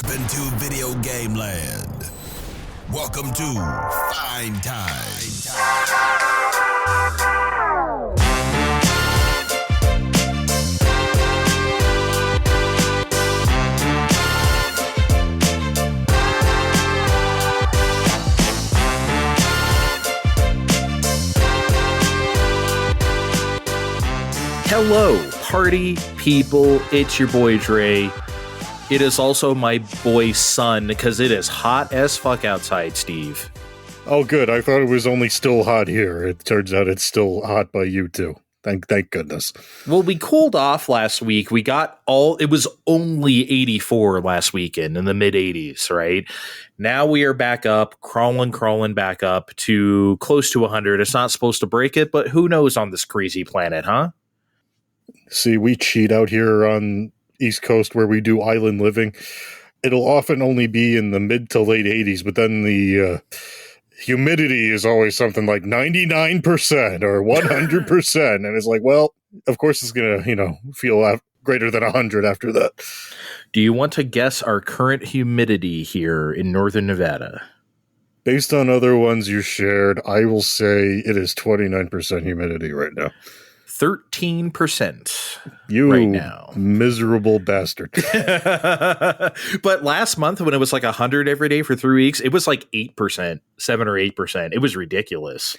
Step into video game land. Welcome to Fine Time. Hello, party people. It's your boy Dre. It is also my boy Sun because it is hot as fuck outside, Steve. Oh, good. I thought it was only still hot here. It turns out it's still hot by you too. Thank goodness. Well, we cooled off last week. We got it was only 84 last weekend in the mid 80s, right? Now we are back up, crawling back up to close to 100. It's not supposed to break it, but who knows on this crazy planet, huh? See, we cheat out here on East Coast where we do island living. It'll often only be in the mid to late 80s, but then the humidity is always something like 99% or 100%. And it's like, well, of course it's going to, feel greater than 100 after that. Do you want to guess our current humidity here in northern Nevada? Based on other ones you shared, I will say it is 29% humidity right now. 13% you right now. Miserable bastard. But last month when it was like 100 every day for 3 weeks, it was like 8%, 7 or 8%. It was ridiculous.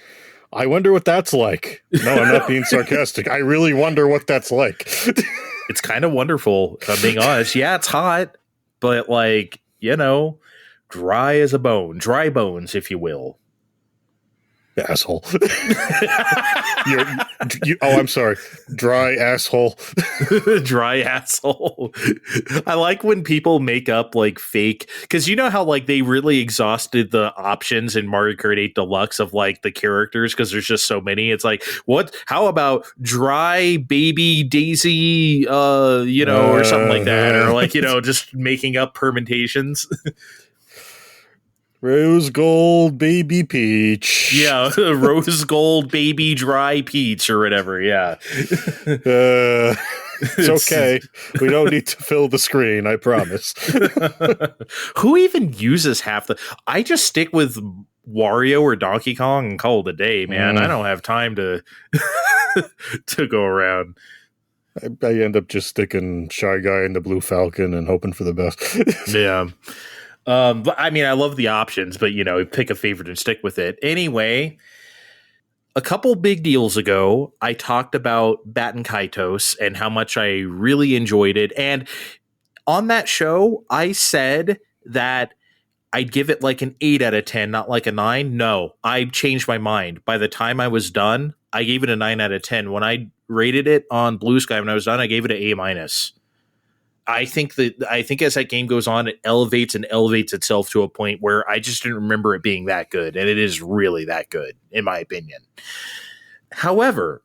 I wonder what that's like. No, I'm not being sarcastic. I really wonder what that's like. It's kind of wonderful, if I'm being honest. Yeah, it's hot, but dry as a bone, dry bones, if you will. Asshole. I'm sorry. Dry asshole. Dry asshole. I like when people make up like fake, because you know how like they really exhausted the options in Mario Kart 8 Deluxe of like the characters because there's just so many. It's like, how about dry baby Daisy, or something like that, or like just making up permutations. Rose gold baby peach. Yeah, rose gold baby dry peach or whatever. Yeah. It's okay. We don't need to fill the screen, I promise. Who even uses I just stick with Wario or Donkey Kong and call it a day, man. I don't have time to to go around. I end up just sticking Shy Guy in the Blue Falcon and hoping for the best. Yeah. But I mean, I love the options, but pick a favorite and stick with it. Anyway, a couple big deals ago, I talked about Baten Kaitos and how much I really enjoyed it. And on that show, I said that I'd give it like an 8 out of 10, not like a 9. No, I changed my mind. By the time I was done, I gave it a 9 out of 10. When I rated it on Blue Sky when I was done, I gave it an A-. I think as that game goes on, it elevates itself to a point where I just didn't remember it being that good. And it is really that good, in my opinion. However,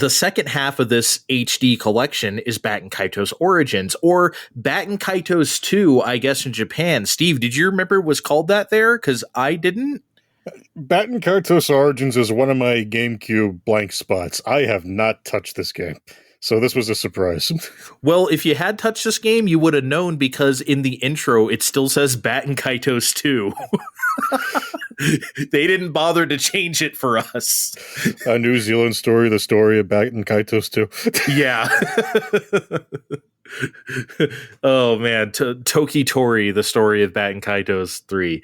the second half of this HD collection is Baten Kaitos Origins, or Baten Kaitos 2, I guess, in Japan. Steve, did you remember it was called that there? Because I didn't. Baten Kaitos Origins is one of my GameCube blank spots. I have not touched this game. So this was a surprise. Well, if you had touched this game, you would have known because in the intro, it still says Baten Kaitos 2. They didn't bother to change it for us. A New Zealand story, the story of Baten Kaitos 2. Yeah. Oh, man. Toki Tori, the story of Baten Kaitos 3.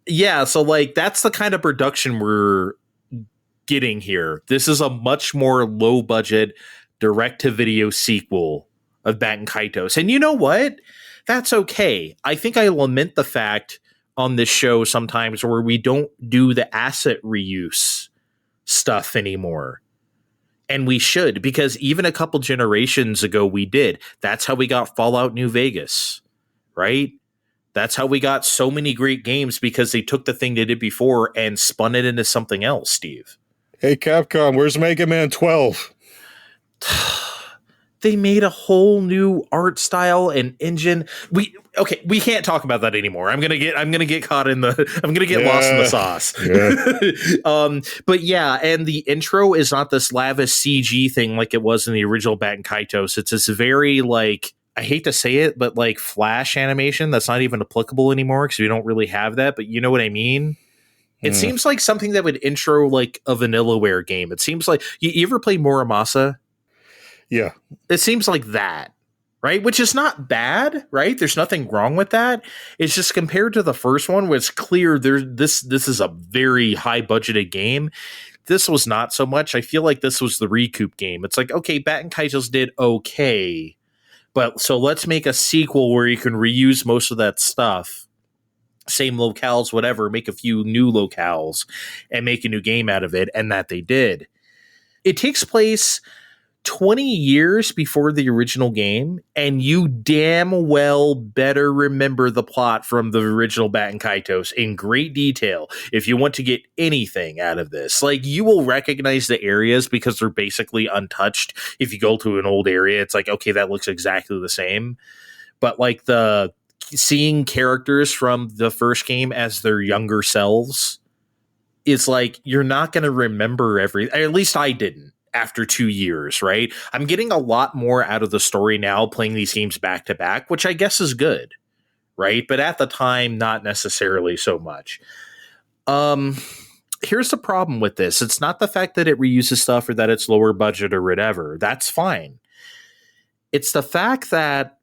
Yeah, so that's the kind of production we're getting here. This is a much more low budget direct-to-video sequel of Baten Kaitos. And you know what? That's okay. I think I lament the fact on this show sometimes where we don't do the asset reuse stuff anymore. And we should, because even a couple generations ago we did. That's how we got Fallout New Vegas, right? That's how we got so many great games, because they took the thing they did before and spun it into something else, Steve. Hey, Capcom, where's Mega Man 12? They made a whole new art style and engine. We can't talk about that anymore. I'm gonna get caught in lost in the sauce. Yeah. But yeah, and the intro is not this lavish CG thing like it was in the original Baten Kaitos. It's this very I hate to say it, but like Flash animation, that's not even applicable anymore because we don't really have that, but you know what I mean? It seems like something that would intro like a Vanillaware game. It seems like you ever play Muramasa? Yeah. It seems like that, right? Which is not bad, right? There's nothing wrong with that. It's just compared to the first one, where it's clear this is a very high budgeted game. This was not so much. I feel like this was the recoup game. It's like, okay, Baten Kaitos did okay, but so let's make a sequel where you can reuse most of that stuff. Same locales, whatever, make a few new locales and make a new game out of it. And that they did. It takes place 20 years before the original game, and you damn well better remember the plot from the original Baten Kaitos in great detail if you want to get anything out of this. Like, you will recognize the areas because they're basically untouched. If you go to an old area, it's like, okay, that looks exactly the same. But like the seeing characters from the first game as their younger selves, it's like you're not going to remember at least I didn't after 2 years, right? I'm getting a lot more out of the story now playing these games back to back, which I guess is good, right? But at the time, not necessarily so much. Here's the problem with this. It's not the fact that it reuses stuff or that it's lower budget or whatever. That's fine. It's the fact that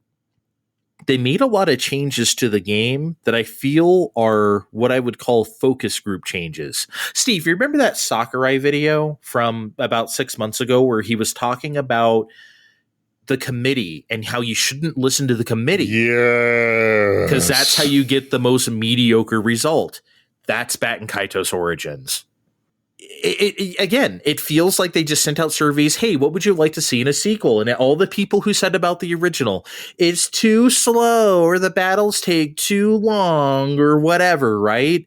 they made a lot of changes to the game that I feel are what I would call focus group changes. Steve, you remember that Sakurai video from about 6 months ago where he was talking about the committee and how you shouldn't listen to the committee? Yeah. Because that's how you get the most mediocre result. That's Baten Kaitos Origins. Again, it feels like they just sent out surveys. Hey, what would you like to see in a sequel? And all the people who said about the original, it's too slow or the battles take too long or whatever, right?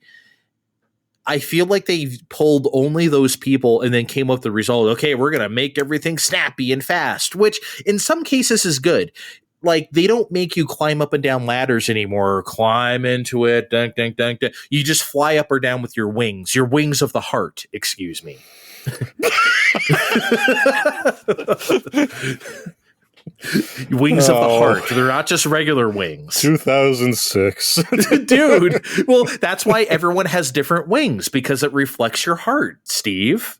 I feel like they pulled only those people and then came up with the result. Okay, we're going to make everything snappy and fast, which in some cases is good. Like, they don't make you climb up and down ladders anymore, or climb into it, dunk, dunk, dunk, dunk. You just fly up or down with your wings of the heart, excuse me. Wings of the heart. They're not just regular wings. 2006. Dude, well, that's why everyone has different wings, because it reflects your heart, Steve.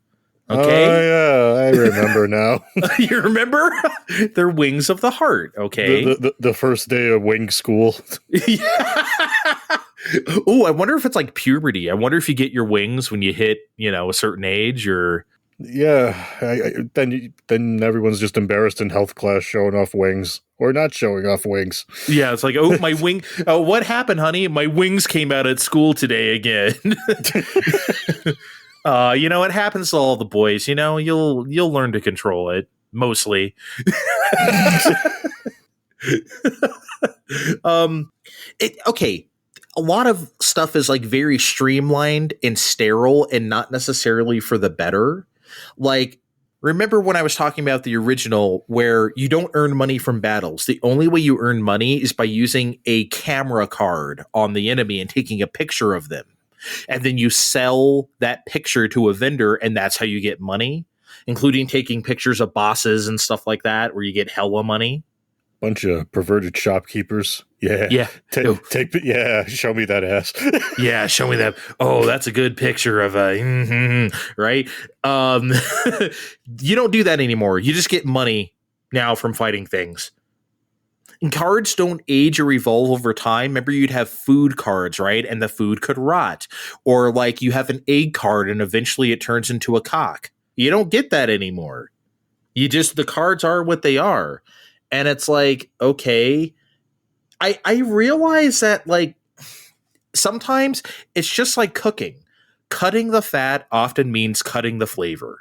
Okay. Oh, yeah, I remember now. You remember? They're wings of the heart, okay? The first day of wing school. Yeah. Oh, I wonder if it's like puberty. I wonder if you get your wings when you hit, a certain age, or... Yeah, then everyone's just embarrassed in health class showing off wings or not showing off wings. Yeah, it's like, oh, my wing. Oh, what happened, honey? My wings came out at school today again. It happens to all the boys. You'll learn to control it, mostly. Okay. A lot of stuff is like very streamlined and sterile and not necessarily for the better. Like, remember when I was talking about the original where you don't earn money from battles? The only way you earn money is by using a camera card on the enemy and taking a picture of them. And then you sell that picture to a vendor, and that's how you get money, including taking pictures of bosses and stuff like that, where you get hella money. Bunch of perverted shopkeepers. Yeah. Yeah. Show me that ass. Yeah, show me that. Oh, that's a good picture of a right. You don't do that anymore. You just get money now from fighting things. And cards don't age or evolve over time. Remember, you'd have food cards, right? And the food could rot. Or like you have an egg card and eventually it turns into a cock. You don't get that anymore. The cards are what they are. And it's like, okay, I realize that, like, sometimes it's just like cooking. Cutting the fat often means cutting the flavor.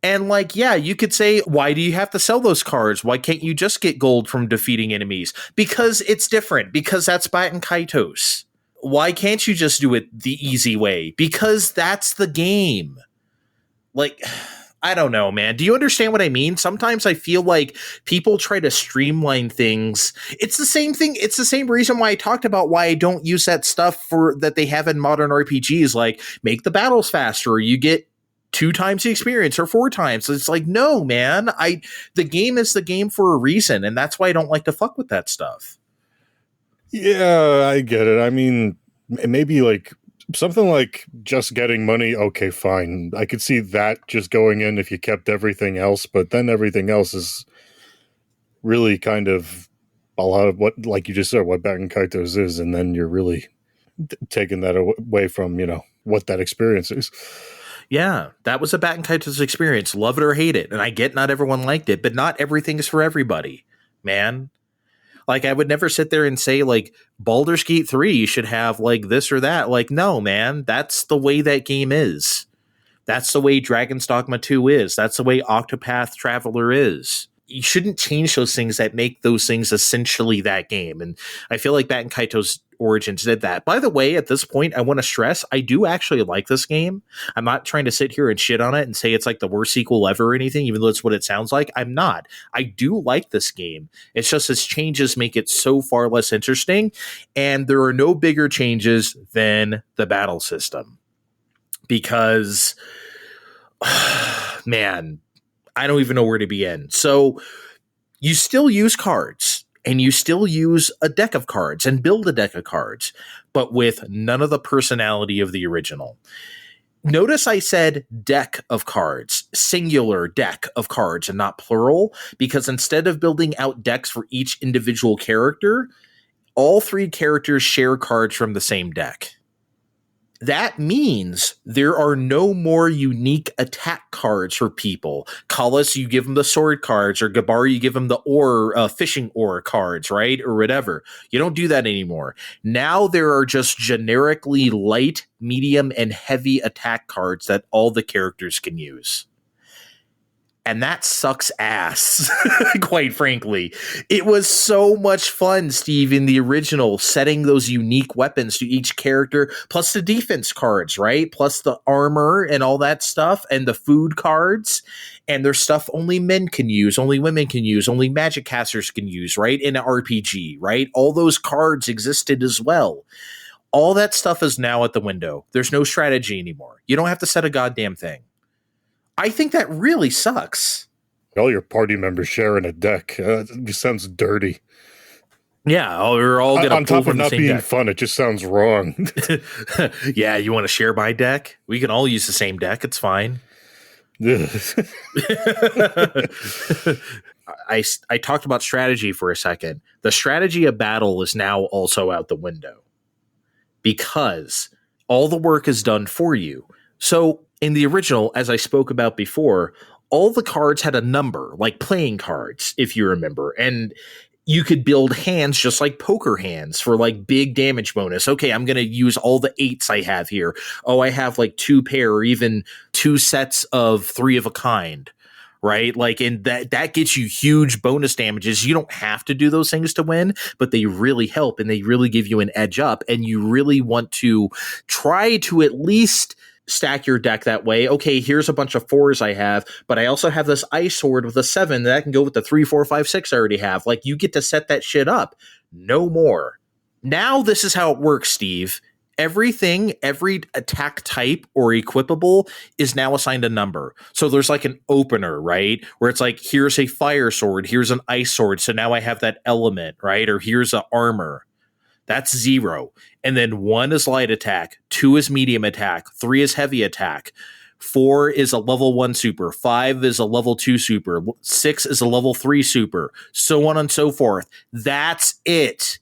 And, like, yeah, you could say, why do you have to sell those cards? Why can't you just get gold from defeating enemies? Because it's different. Because that's Baten Kaitos. Why can't you just do it the easy way? Because that's the game. Like... I don't know, man. Do you understand what I mean? Sometimes I feel like people try to streamline things. It's the same thing. It's the same reason why I talked about why I don't use that stuff that they have in modern RPGs, like make the battles faster. Or you get 2 times the experience or 4 times. It's like, no, man, the game is the game for a reason. And that's why I don't like to fuck with that stuff. Yeah, I get it. I mean, maybe like something like just getting money. Okay, fine. I could see that just going in if you kept everything else, but then everything else is really kind of a lot of what, like you just said, what Baten Kaitos is. And then you're really taking that away from, what that experience is. Yeah, that was a Baten Kaitos experience. Love it or hate it. And I get not everyone liked it, but not everything is for everybody, man. Like, I would never sit there and say, like, Baldur's Gate 3 should have, like, this or that. Like, no, man, that's the way that game is. That's the way Dragon's Dogma 2 is. That's the way Octopath Traveler is. You shouldn't change those things that make those things essentially that game. And I feel like Baten Kaitos Origins did that. By the way, at this point, I want to stress, I do actually like this game. I'm not trying to sit here and shit on it and say it's like the worst sequel ever or anything, even though it's what it sounds like. I'm not. I do like this game. It's just its changes make it so far less interesting. And there are no bigger changes than the battle system. Because, man, I don't even know where to begin. So you still use cards and you still use a deck of cards and build a deck of cards, but with none of the personality of the original. Notice I said deck of cards, singular deck of cards and not plural, because instead of building out decks for each individual character, all 3 characters share cards from the same deck. That means there are no more unique attack cards for people. Kallus, you give them the sword cards, or Gabar, you give them the fishing oar cards, right? Or whatever. You don't do that anymore. Now there are just generically light, medium, and heavy attack cards that all the characters can use. And that sucks ass, quite frankly. It was so much fun, Steve, in the original, setting those unique weapons to each character, plus the defense cards, right? Plus the armor and all that stuff, and the food cards. And there's stuff only men can use, only women can use, only magic casters can use, right? In an RPG, right? All those cards existed as well. All that stuff is now at the window. There's no strategy anymore. You don't have to set a goddamn thing. I think that really sucks. All your party members sharing a deck. It just sounds dirty. Yeah, we're all going to on top of not being fun, it just sounds wrong. Yeah, you want to share my deck? We can all use the same deck. It's fine. I talked about strategy for a second. The strategy of battle is now also out the window because all the work is done for you. So in the original, as I spoke about before, all the cards had a number, like playing cards, if you remember. And you could build hands just like poker hands for like big damage bonus. Okay, I'm going to use all the 8s I have here. Oh, I have like 2 pair or even 2 sets of 3 of a kind, right? Like, and that gets you huge bonus damages. You don't have to do those things to win, but they really help and they really give you an edge up. And you really want to try to at least stack your deck that way. Okay, here's a bunch of 4s I have, but I also have this ice sword with a 7 that can go with the 3, 4, 5, 6 I already have. Like, you get to set that shit up. No more. Now this is how it works, Steve. Everything, every attack type or equipable is now assigned a number. So there's like an opener, right? Where it's like, here's a fire sword, here's an ice sword, so now I have that element, right? Or here's a armor. That's 0. And then 1 is light attack, 2 is medium attack, 3 is heavy attack, 4 is a level 1 super, 5 is a level 2 super, 6 is a level 3 super, so on and so forth. That's it.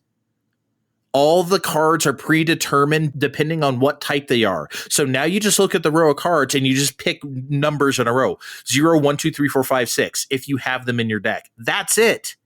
All the cards are predetermined depending on what type they are. So now you just look at the row of cards and you just pick numbers in a row. 0, 1, 2, 3, 4, 5, 6, if you have them in your deck. That's it.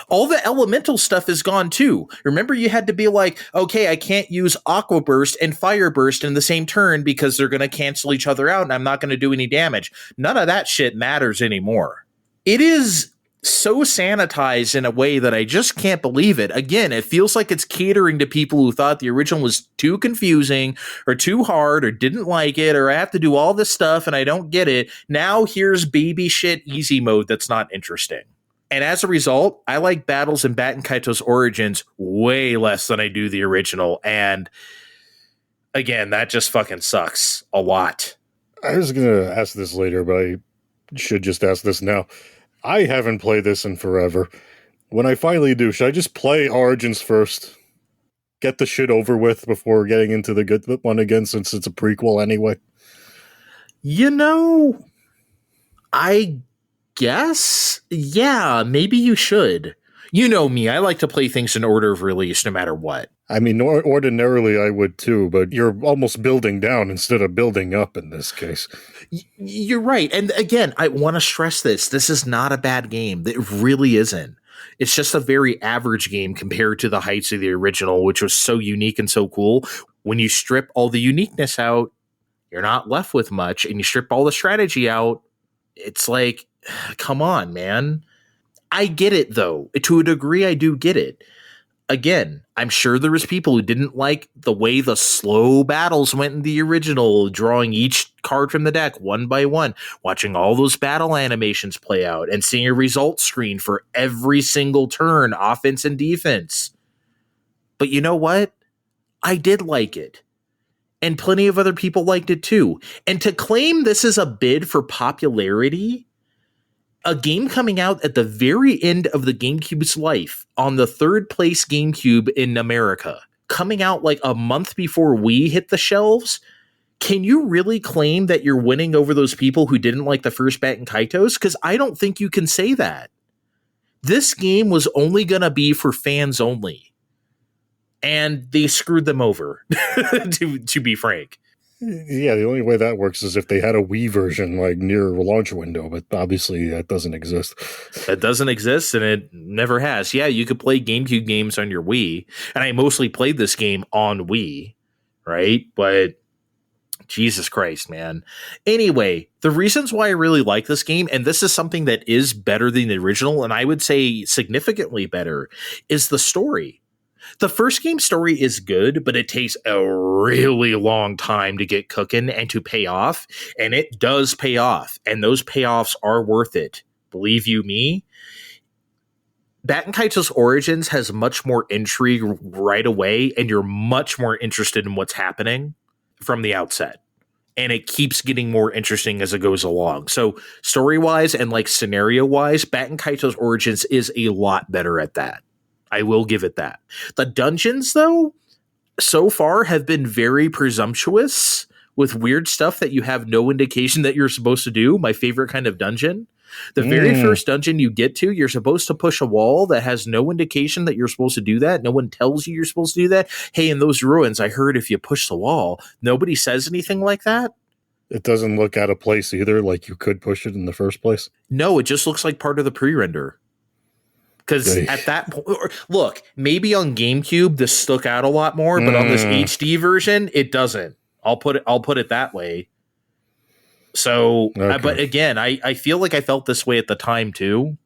All the elemental stuff is gone too. Remember, you had to be like, okay, I can't use Aqua Burst and Fire Burst in the same turn because they're going to cancel each other out and I'm not going to do any damage. None of that shit matters anymore. It is so sanitized in a way that I just can't believe it. Again, it feels like it's catering to people who thought the original was too confusing or too hard or didn't like it or I have to do all this stuff and I don't get it. Now here's baby shit easy mode that's not interesting. And as a result, I like battles in Baten Kaitos Origins way less than I do the original. And again, that just fucking sucks a lot. I was going to ask this later, but I should just ask this now. I haven't played this in forever. When I finally do, should I just play Origins first? Get the shit over with before getting into the good one again, since it's a prequel anyway? You know, I guess, yeah, maybe you should. You know me, I like to play things in order of release no matter what. I mean, ordinarily I would too, but you're almost building down instead of building up in this case. You're right. And again, I want to stress this. This is not a bad game. It really isn't. It's just a very average game compared to the heights of the original, which was so unique and so cool. When you strip all the uniqueness out, you're not left with much, and you strip all the strategy out, it's like, come on, man. I get it, though. To a degree, I do get it. Again, I'm sure there was people who didn't like the way the slow battles went in the original, drawing each card from the deck one by one, watching all those battle animations play out, and seeing a results screen for every single turn, offense and defense. But you know what? I did like it. And plenty of other people liked it too. And to claim this is a bid for popularity, a game coming out at the very end of the GameCube's life on the third place GameCube in America, coming out like a month before Wii hit the shelves, can you really claim that you're winning over those people who didn't like the first Baten Kaitos? Because I don't think you can say that. This game was only going to be for fans only. And they screwed them over, to be frank. Yeah, the only way that works is if they had a Wii version like near a launch window, but obviously that doesn't exist. That doesn't exist, and it never has. Yeah, you could play GameCube games on your Wii, and I mostly played this game on Wii, right? But Jesus Christ, man. Anyway, the reasons why I really like this game, and this is something that is better than the original, and I would say significantly better, is the story. The first game story is good, but it takes a really long time to get cooking and to pay off, and it does pay off, and those payoffs are worth it. Believe you me. Baten Kaitos Origins has much more intrigue right away, and you're much more interested in what's happening from the outset. And it keeps getting more interesting as it goes along. So story-wise and like scenario-wise, Baten Kaitos Origins is a lot better at that. I will give it that. The dungeons, though, so far have been very presumptuous with weird stuff that you have no indication that you're supposed to do. My favorite kind of dungeon. The very first dungeon you get to, you're supposed to push a wall that has no indication that you're supposed to do that. No one tells you you're supposed to do that. Hey, in those ruins, I heard if you push the wall, nobody says anything like that. It doesn't look out of place either, like you could push it in the first place. No, it just looks like part of the pre-render. Because at that point, look, maybe on GameCube this stuck out a lot more, but on this HD version, it doesn't. I'll put it that way. So, okay. But again, I feel like I felt this way at the time too.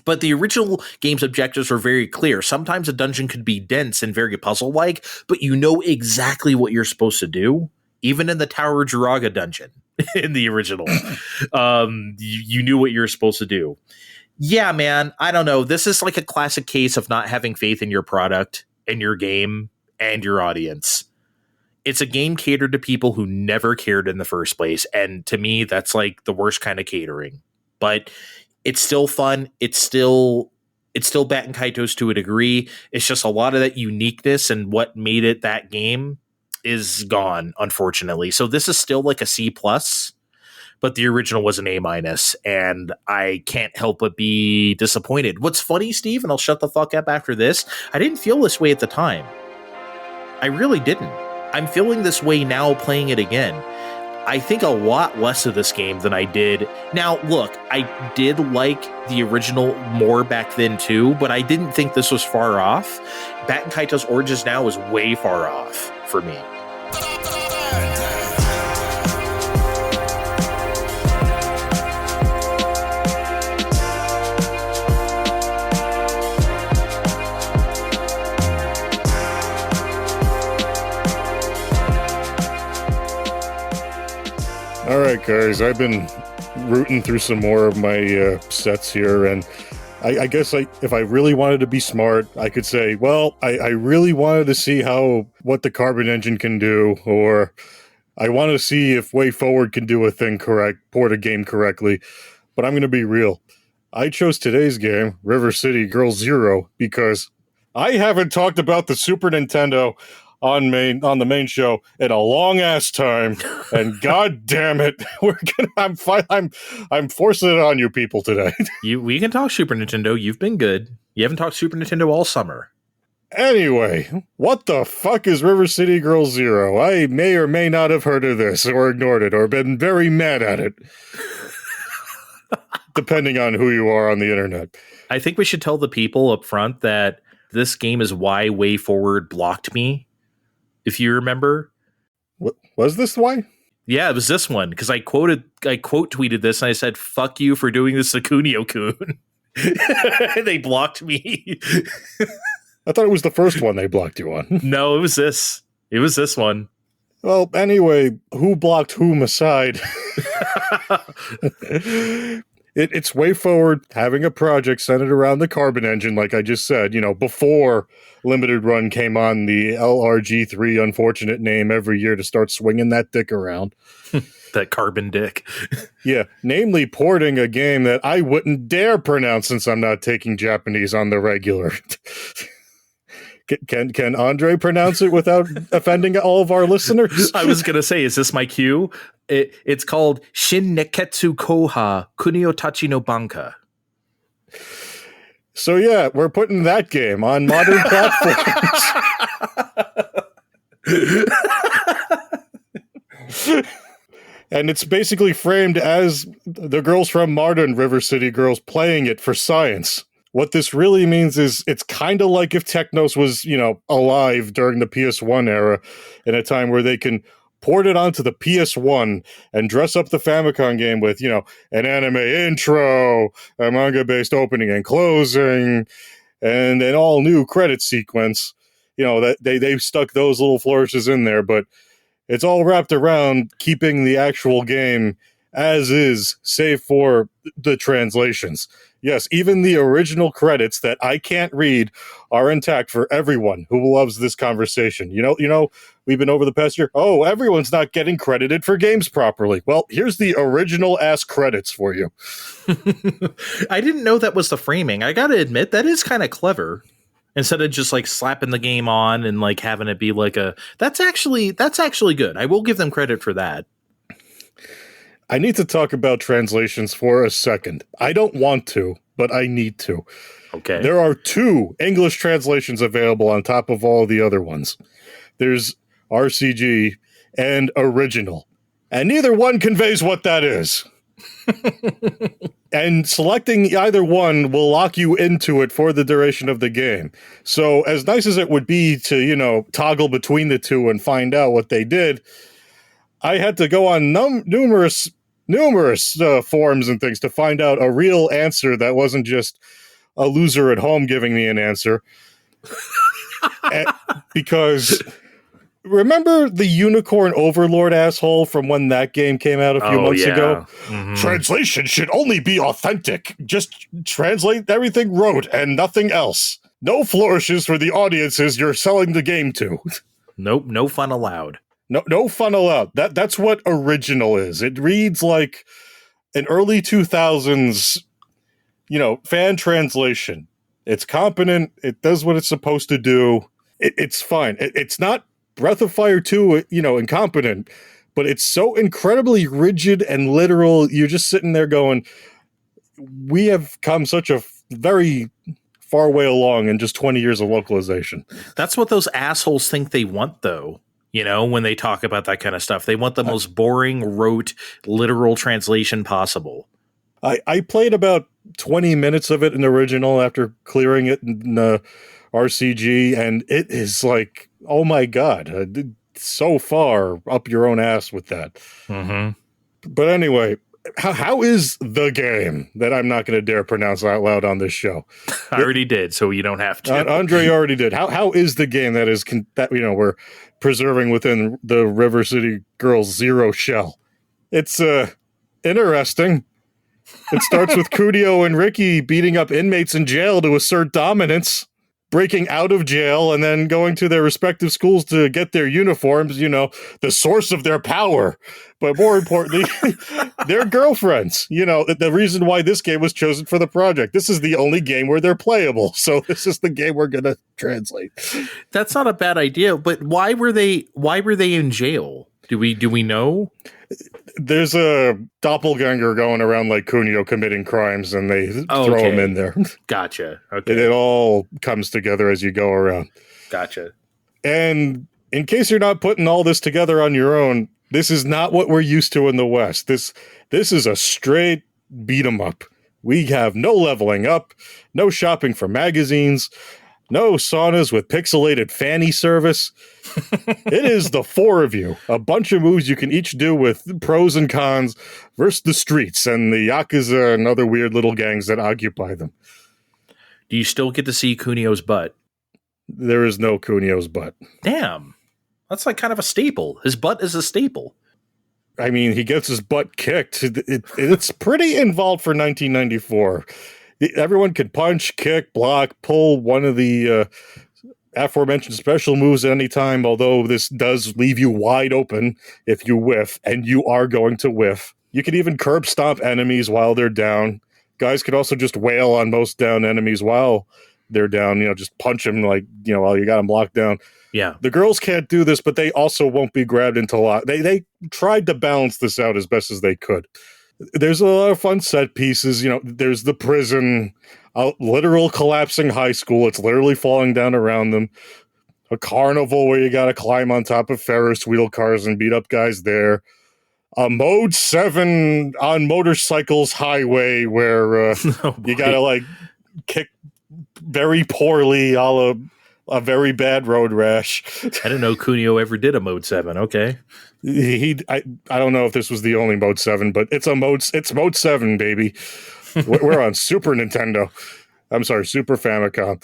But the original game's objectives were very clear. Sometimes a dungeon could be dense and very puzzle-like, but you know exactly what you're supposed to do. Even in the Tower of Jiraga dungeon in the original, you knew what you were supposed to do. Yeah, man, I don't know. This is like a classic case of not having faith in your product and your game and your audience. It's a game catered to people who never cared in the first place. And to me, that's like the worst kind of catering. But it's still fun. It's still Baten Kaitos to a degree. It's just a lot of that uniqueness and what made it that game is gone, unfortunately. So this is still like a C+. But the original was an A-, and I can't help but be disappointed. What's funny, Steve, and I'll shut the fuck up after this, I didn't feel this way at the time. I really didn't. I'm feeling this way now playing it again. I think a lot less of this game than I did. Now, look, I did like the original more back then too, but I didn't think this was far off. Baten Kaitos Origins now is way far off for me. All right, guys, I've been rooting through some more of my sets here, and I guess if I really wanted to be smart, I could say, well, I really wanted to see what the Carbon engine can do, or I want to see if Way Forward can do a thing correct, port a game correctly, but I'm going to be real. I chose today's game, River City Girl Zero, because I haven't talked about the Super Nintendo on the main show in a long ass time, and god damn it, I'm forcing it on you people today. We can talk Super Nintendo. You've been good. You haven't talked Super Nintendo all summer. Anyway, what the fuck is River City Girl Zero? I may or may not have heard of this, or ignored it, or been very mad at it. Depending on who you are on the internet. I think we should tell the people up front that this game is why Way Forward blocked me. If you remember. Was this why? Yeah, it was this one, because I quote tweeted this and I said, "Fuck you for doing this to Kunio-kun." They blocked me. I thought it was the first one they blocked you on. No, it was this. It was this one. Well, anyway, who blocked whom aside? It's Way Forward having a project centered around the Carbon engine, like I just said, before Limited Run came on, the LRG3 unfortunate name every year to start swinging that dick around. That Carbon dick. Yeah, namely porting a game that I wouldn't dare pronounce since I'm not taking Japanese on the regular. Can Andre pronounce it without offending all of our listeners? I was going to say, is this my cue? It's called Shin Neketsu Koha Kunio Tachi no Banka. So yeah, we're putting that game on modern platforms. And it's basically framed as the girls from Modern River City Girls playing it for science. What this really means is it's kind of like if Technos was, alive during the PS1 era in a time where they can port it onto the PS1 and dress up the Famicom game with, an anime intro, a manga-based opening and closing, and an all-new credit sequence. That they've stuck those little flourishes in there, but it's all wrapped around keeping the actual game as is, save for the translations. Yes, even the original credits that I can't read are intact for everyone who loves this conversation. We've been over the past year. Oh, everyone's not getting credited for games properly. Well, here's the original ass credits for you. I didn't know that was the framing. I got to admit, that is kind of clever. Instead of just like slapping the game on and like having it be like that's actually good. I will give them credit for that. I need to talk about translations for a second. I don't want to, but I need to. Okay. There are 2 English translations available on top of all the other ones. There's RCG and original. And neither one conveys what that is. And selecting either one will lock you into it for the duration of the game. So as nice as it would be to, toggle between the two and find out what they did, I had to go on numerous forums and things to find out a real answer that wasn't just a loser at home giving me an answer. Because remember the Unicorn Overlord asshole from when that game came out a few months ago? Mm-hmm. Translation should only be authentic. Just translate everything wrote and nothing else. No flourishes for the audiences you're selling the game to. Nope, no fun allowed. No fun allowed. That's what original is. It reads like an early 2000s, fan translation. It's competent. It does what it's supposed to do. It's fine. It's not Breath of Fire 2, incompetent, but it's so incredibly rigid and literal. You're just sitting there going, we have come such a very far way along in just 20 years of localization. That's what those assholes think they want, though. When they talk about that kind of stuff, they want the most boring, rote, literal translation possible. I played about 20 minutes of it in the original after clearing it in RCG, and it is like, oh my God, so far up your own ass with that. Mm-hmm. But anyway, how is the game that I'm not going to dare pronounce out loud on this show? I already did, so you don't have to. Andre already did. How is the game that we're preserving within the River City Girls Zero shell? It's interesting. It starts with Kudio and Ricky beating up inmates in jail to assert dominance. breaking out of jail and then going to their respective schools to get their uniforms, the source of their power. But more importantly, their girlfriends. The reason why this game was chosen for the project. This is the only game where they're playable. So this is the game we're going to translate. That's not a bad idea, but why were they in jail? Do we know? There's a doppelganger going around like Kunio committing crimes, and they throw him in there. Gotcha. Okay. And it all comes together as you go around. Gotcha. And in case you're not putting all this together on your own, this is not what we're used to in the West. This is a straight beat 'em up. We have no leveling up, no shopping for magazines, no saunas with pixelated fanny service. It is the four of you. A bunch of moves you can each do with pros and cons versus the streets and the Yakuza and other weird little gangs that occupy them. Do you still get to see Kunio's butt? There is no Kunio's butt. Damn. That's like kind of a staple. His butt is a staple. I mean, he gets his butt kicked. It's pretty involved for 1994. Everyone can punch, kick, block, pull one of the aforementioned special moves at any time, although this does leave you wide open if you whiff, and you are going to whiff. You can even curb stomp enemies while they're down. Guys could also just wail on most down enemies while they're down, just punch them while you got them locked down. Yeah. The girls can't do this, but they also won't be grabbed into lock. They tried to balance this out as best as they could. There's a lot of fun set pieces. There's the prison, a literal collapsing high school. It's literally falling down around them. A carnival where you got to climb on top of Ferris wheel cars and beat up guys there. A Mode 7 on motorcycles highway where you got to kick very poorly a la a very bad road rash. I didn't know Kunio ever did a Mode 7. Okay. I don't know if this was the only Mode 7, but it's Mode 7, baby. We're on Super Nintendo. I'm sorry, Super Famicom.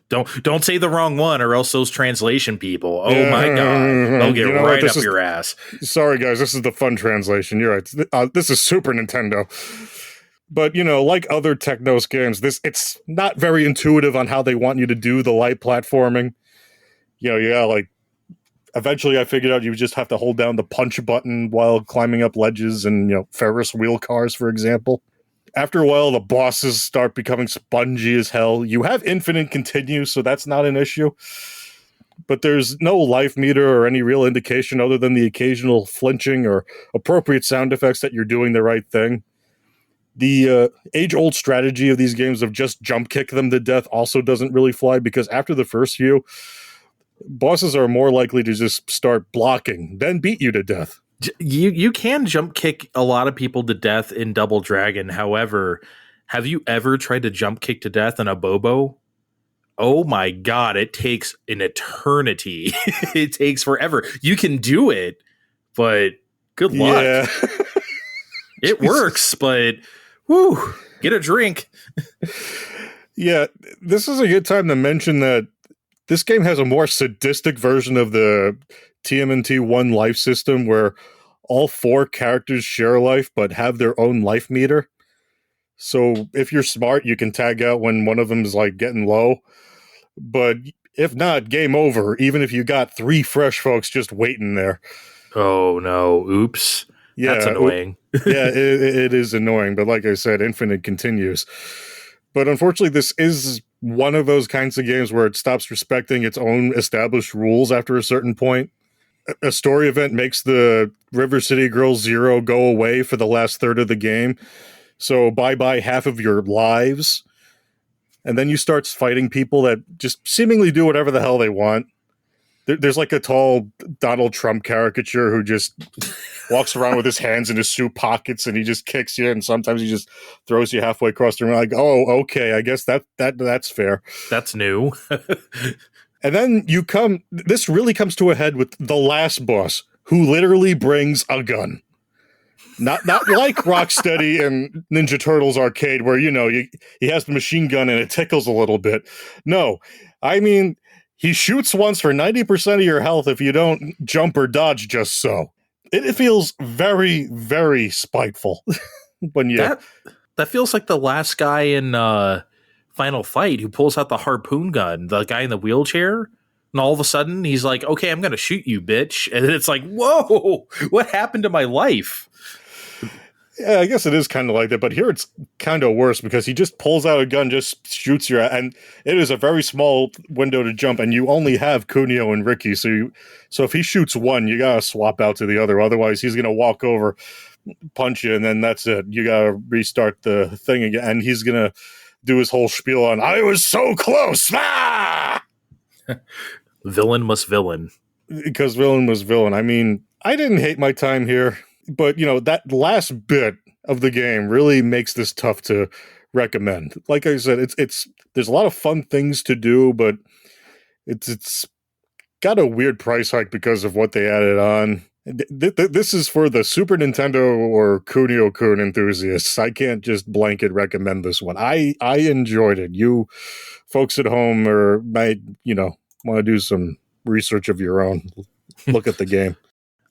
Don't say the wrong one, or else those translation people. Oh my god, they'll get right up your ass. Sorry, guys, this is the fun translation. You're right. This is Super Nintendo. But like other Technos games, it's not very intuitive on how they want you to do the light platforming. Eventually I figured out you just have to hold down the punch button while climbing up ledges and Ferris wheel cars, for example. After a while, the bosses start becoming spongy as hell. You have infinite continue, so that's not an issue. But there's no life meter or any real indication other than the occasional flinching or appropriate sound effects that you're doing the right thing. The age-old strategy of these games of just jump kick them to death also doesn't really fly, because after the first few, bosses are more likely to just start blocking, then beat you to death. You can jump kick a lot of people to death in Double Dragon. However, have you ever tried to jump kick to death in a Bobo? Oh my god, it takes an eternity. It takes forever. You can do it, but good luck. Yeah. It works, but whew, get a drink. Yeah, this is a good time to mention that this game has a more sadistic version of the TMNT 1 life system, where all 4 characters share life but have their own life meter. So if you're smart, you can tag out when one of them is getting low. But if not, game over, even if you got 3 fresh folks just waiting there. Oh no, oops. Yeah, that's annoying. Yeah, it is annoying, but like I said, infinite continues. But unfortunately, this is one of those kinds of games where it stops respecting its own established rules after a certain point. A story event makes the River City Girls Zero go away for the last third of the game. So bye-bye half of your lives. And then you start fighting people that just seemingly do whatever the hell they want. There's a tall Donald Trump caricature who just walks around with his hands in his suit pockets, and he just kicks you, and sometimes he just throws you halfway across the room. Oh, okay, I guess that's fair. That's new. And then this really comes to a head with the last boss, who literally brings a gun. Not like Rocksteady and Ninja Turtles Arcade, where he has the machine gun and it tickles a little bit. No, I mean, he shoots once for 90% of your health if you don't jump or dodge just so. It feels very, very spiteful when you. That feels like the last guy in final fight who pulls out the harpoon gun, the guy in the wheelchair. And all of a sudden he's like, okay, I'm going to shoot you, bitch. And it's like, whoa, what happened to my life? Yeah, I guess it is kind of like that, but here it's kind of worse because he just pulls out a gun, just shoots you, and it is a very small window to jump, and you only have Kunio and Ricky, so if he shoots one, you gotta swap out to the other, otherwise he's gonna walk over, punch you, and then that's it. You gotta restart the thing again, and he's gonna do his whole spiel on, I was so close! Ah! Villain must villain. Because villain was villain. I mean, I didn't hate my time here. But, that last bit of the game really makes this tough to recommend. Like I said, it's there's a lot of fun things to do, but it's got a weird price hike because of what they added on. This is for the Super Nintendo or Kunio-kun enthusiasts. I can't just blanket recommend this one. I enjoyed it. You folks at home might, want to do some research of your own. Look at the game.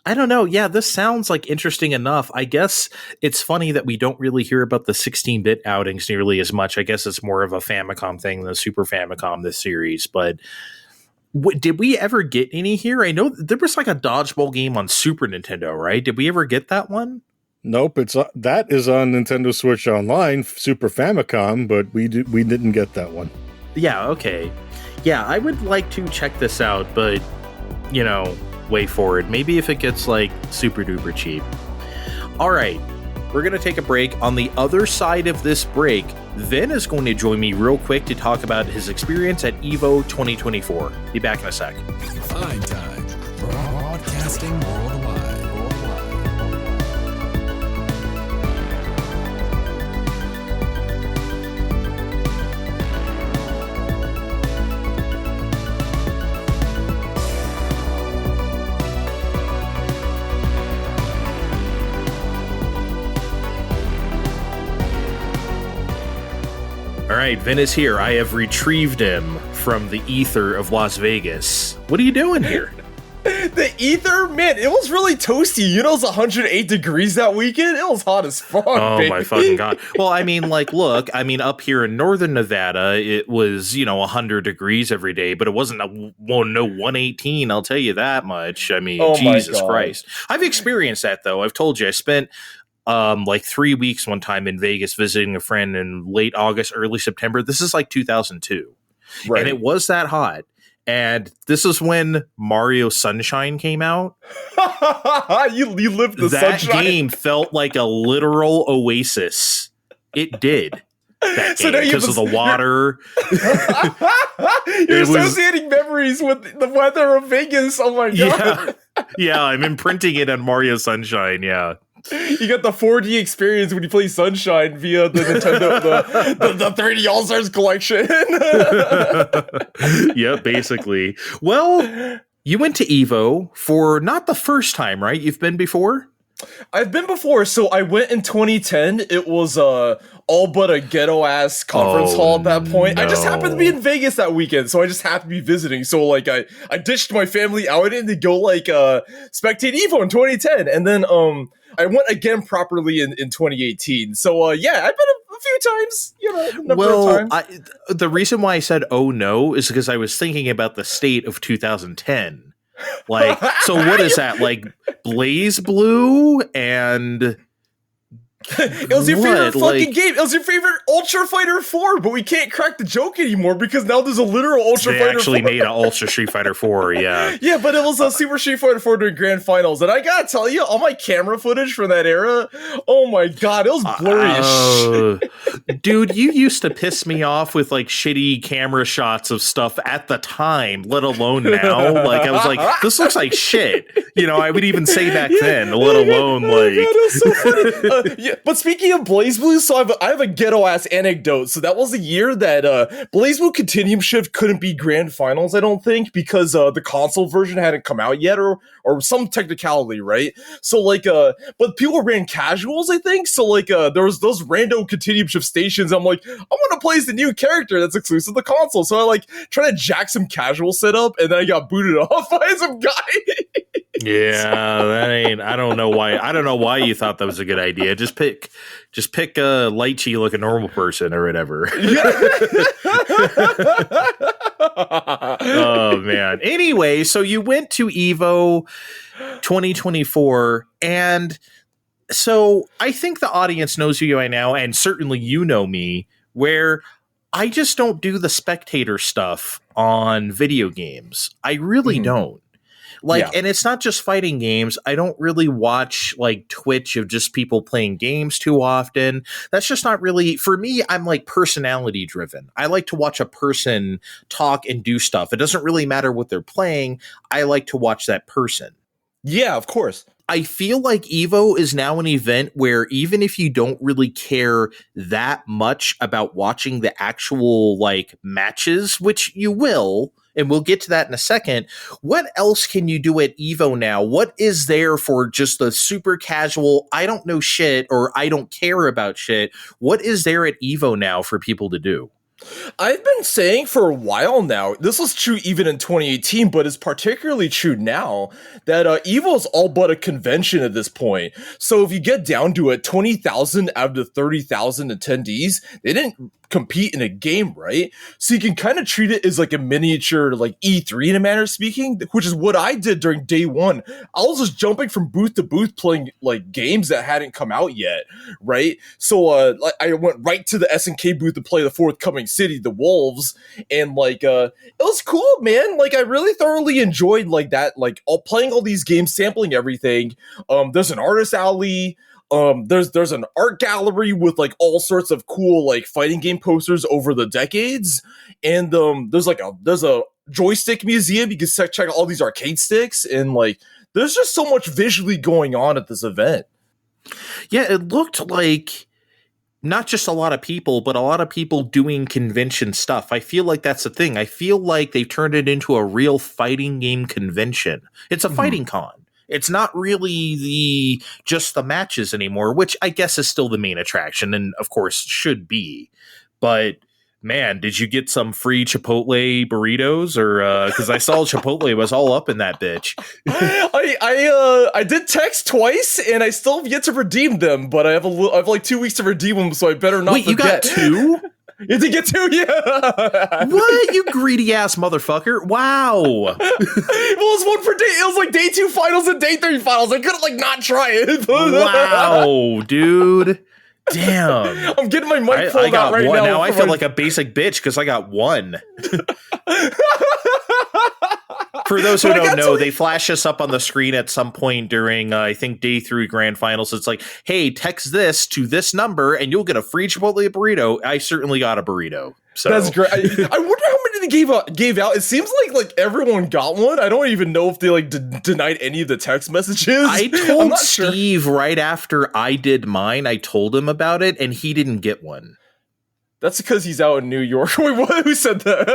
I don't know. Yeah, this sounds like interesting enough. I guess it's funny that we don't really hear about the 16-bit outings nearly as much. I guess it's more of a Famicom thing than the Super Famicom, this series. But did we ever get any here? I know there was like a dodgeball game on Super Nintendo, right? Did we ever get that one? Nope. That is on Nintendo Switch Online, Super Famicom, but we didn't get that one. Yeah, okay. Yeah, I would like to check this out, but, way forward. Maybe if it gets like super duper cheap. All right, we're going to take a break. On the other side of this break, Vin is going to join me real quick to talk about his experience at EVO 2024. Be back in a sec. Fine Time, broadcasting worldwide. All right, Vin is here. I have retrieved him from the ether of Las Vegas. What are you doing here? The ether? Man, it was really toasty. It was 108 degrees that weekend. It was hot as fuck, Oh, baby. my fucking God. Well, look, up here in northern Nevada, it was, 100 degrees every day, but it wasn't no 118, I'll tell you that much. I mean, Oh my Jesus God. Christ. I've experienced that, though. I've told you, I spent 3 weeks one time in Vegas visiting a friend in late August, early September. This is like 2002. Right. And it was that hot. And this is when Mario Sunshine came out. you lived the That sunshine. game felt like a literal oasis. It did. That So game now you because have of the water. You're It was- associating memories with the weather of Vegas. Oh my God. Yeah, I'm imprinting it on Mario Sunshine. Yeah. You got the 4D experience when you play Sunshine via the Nintendo, the 3D All-Stars collection. Yeah, basically. Well, you went to EVO for not the first time, right? You've been before? I've been before, so I went in 2010. It was all but a ghetto-ass conference Oh, hall at that point. I just no. happened to be in Vegas that weekend, so I just happened to be visiting. So, like, I ditched my family out and to go, like, spectate EVO in 2010. And then, I went again properly in 2018. So, yeah, I've been a few times, a number of times. The reason why I said, oh no, is because I was thinking about the state of 2010. Like, so what is that? Like Blaze Blue and It was your what? favorite fucking Like- game. It was your favorite Ultra Fighter 4, but we can't crack the joke anymore because now there's a literal Ultra they Fighter actually 4. made an Ultra Street Fighter 4, yeah. Yeah, but it was a Super Street Fighter 4 during Grand Finals, and I gotta tell you, all my camera footage from that era, oh my God, it was blurry as shit. Dude, you used to piss me off with like shitty camera shots of stuff at the time, let alone now. Like I was like, this looks like shit. I would even say back then, let alone Oh my like. God, it was so funny. Yeah, but speaking of Blaze Blue, so I have a ghetto ass anecdote. So that was the year that Blaze Blue Continuum Shift couldn't be Grand Finals, I don't think, because the console version hadn't come out yet, or some technicality, right? So like, but people ran casuals, I think. So like, there was those random Continuum Shift stations. I'm like, I want to play as the new character that's exclusive to the console. So I like try to jack some casual setup, and then I got booted off by some guy. Yeah, that ain't. I don't know why. I don't know why you thought that was a good idea. Just pick a lychee like a normal person or whatever. Oh man. Anyway, so you went to Evo 2024, and so I think the audience knows who you are now, and certainly you know me, where I just don't do the spectator stuff on video games. I really don't. And it's not just fighting games. I don't really watch like Twitch of just people playing games too often. That's just not really, for me, I'm like personality driven. I like to watch a person talk and do stuff. It doesn't really matter what they're playing. I like to watch that person. Yeah, of course. I feel like Evo is now an event where even if you don't really care that much about watching the actual like matches, which you will, and we'll get to that in a second, what else can you do at Evo now? What is there for just the super casual, I don't know shit or I don't care about shit? What is there at Evo now for people to do? I've been saying for a while now, this was true even in 2018, but it's particularly true now, that EVO is all but a convention at this point. So if you get down to it, 20,000 out of the 30,000 attendees, they didn't compete in a game, right? So you can kind of treat it as like a miniature like E3 in a manner of speaking, which is what I did during day one. I was just jumping from booth to booth playing like games that hadn't come out yet, right? So I went right to the SNK booth to play the forthcoming city, the Wolves, and it was cool, man. Like I really thoroughly enjoyed like that, like playing all these games, sampling everything. There's an artist alley. There's an art gallery with like all sorts of cool like fighting game posters over the decades, and there's a joystick museum. You can check out all these arcade sticks, and like there's just so much visually going on at this event. Yeah, it looked like not just a lot of people, but a lot of people doing convention stuff. I feel like that's the thing. I feel like they've turned it into a real fighting game convention. It's a fighting con. It's not really just the matches anymore, which I guess is still the main attraction and of course should be. But man, did you get some free Chipotle burritos or because I saw Chipotle was all up in that bitch. I did text twice and I still have yet to redeem them, but I have like 2 weeks to redeem them, so I better not forget. You got two? You did get two, yeah. What, you greedy ass motherfucker? Wow. Well, it was one per day. It was like day 2 finals and day 3 finals. I couldn't like not try it. Wow, dude. Damn. I'm getting my mic pulled out right one. now. Now I feel like a basic bitch because I got one. For those who don't know, they flash us up on the screen at some point during, I think, day 3 grand finals. It's like, hey, text this to this number and you'll get a free Chipotle burrito. I certainly got a burrito. So that's great. I wonder how many they gave out. It seems like everyone got one. I don't even know if they like denied any of the text messages. I told Steve right after I did mine, I told him about it and he didn't get one. That's because he's out in New York. Wait, what? Who said that?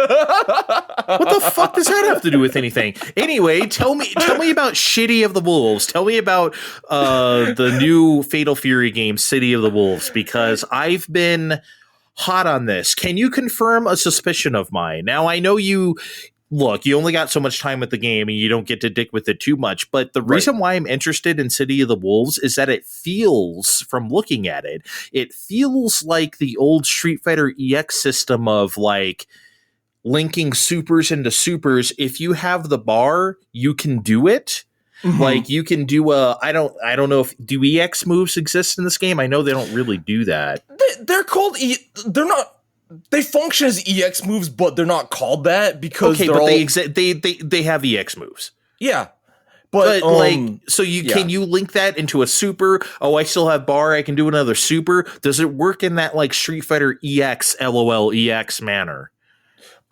What the fuck does that have to do with anything? Anyway, tell me about City of the Wolves. Tell me about the new Fatal Fury game, City of the Wolves, because I've been hot on this. Can you confirm a suspicion of mine? Now, I know you only got so much time with the game and you don't get to dick with it too much, but the reason why I'm interested in City of the Wolves is that it feels, from looking at it, it feels like the old Street Fighter EX system of like linking supers into supers. If you have the bar, you can do it. Mm-hmm. Like you can do I don't know if do EX moves exist in this game. I know they don't really do that. They're called they're not. They function as EX moves, but they're not called that because they have EX moves. Yeah. But so can you link that into a super? Oh, I still have bar. I can do another super. Does it work in that like Street Fighter EX LOL EX manner?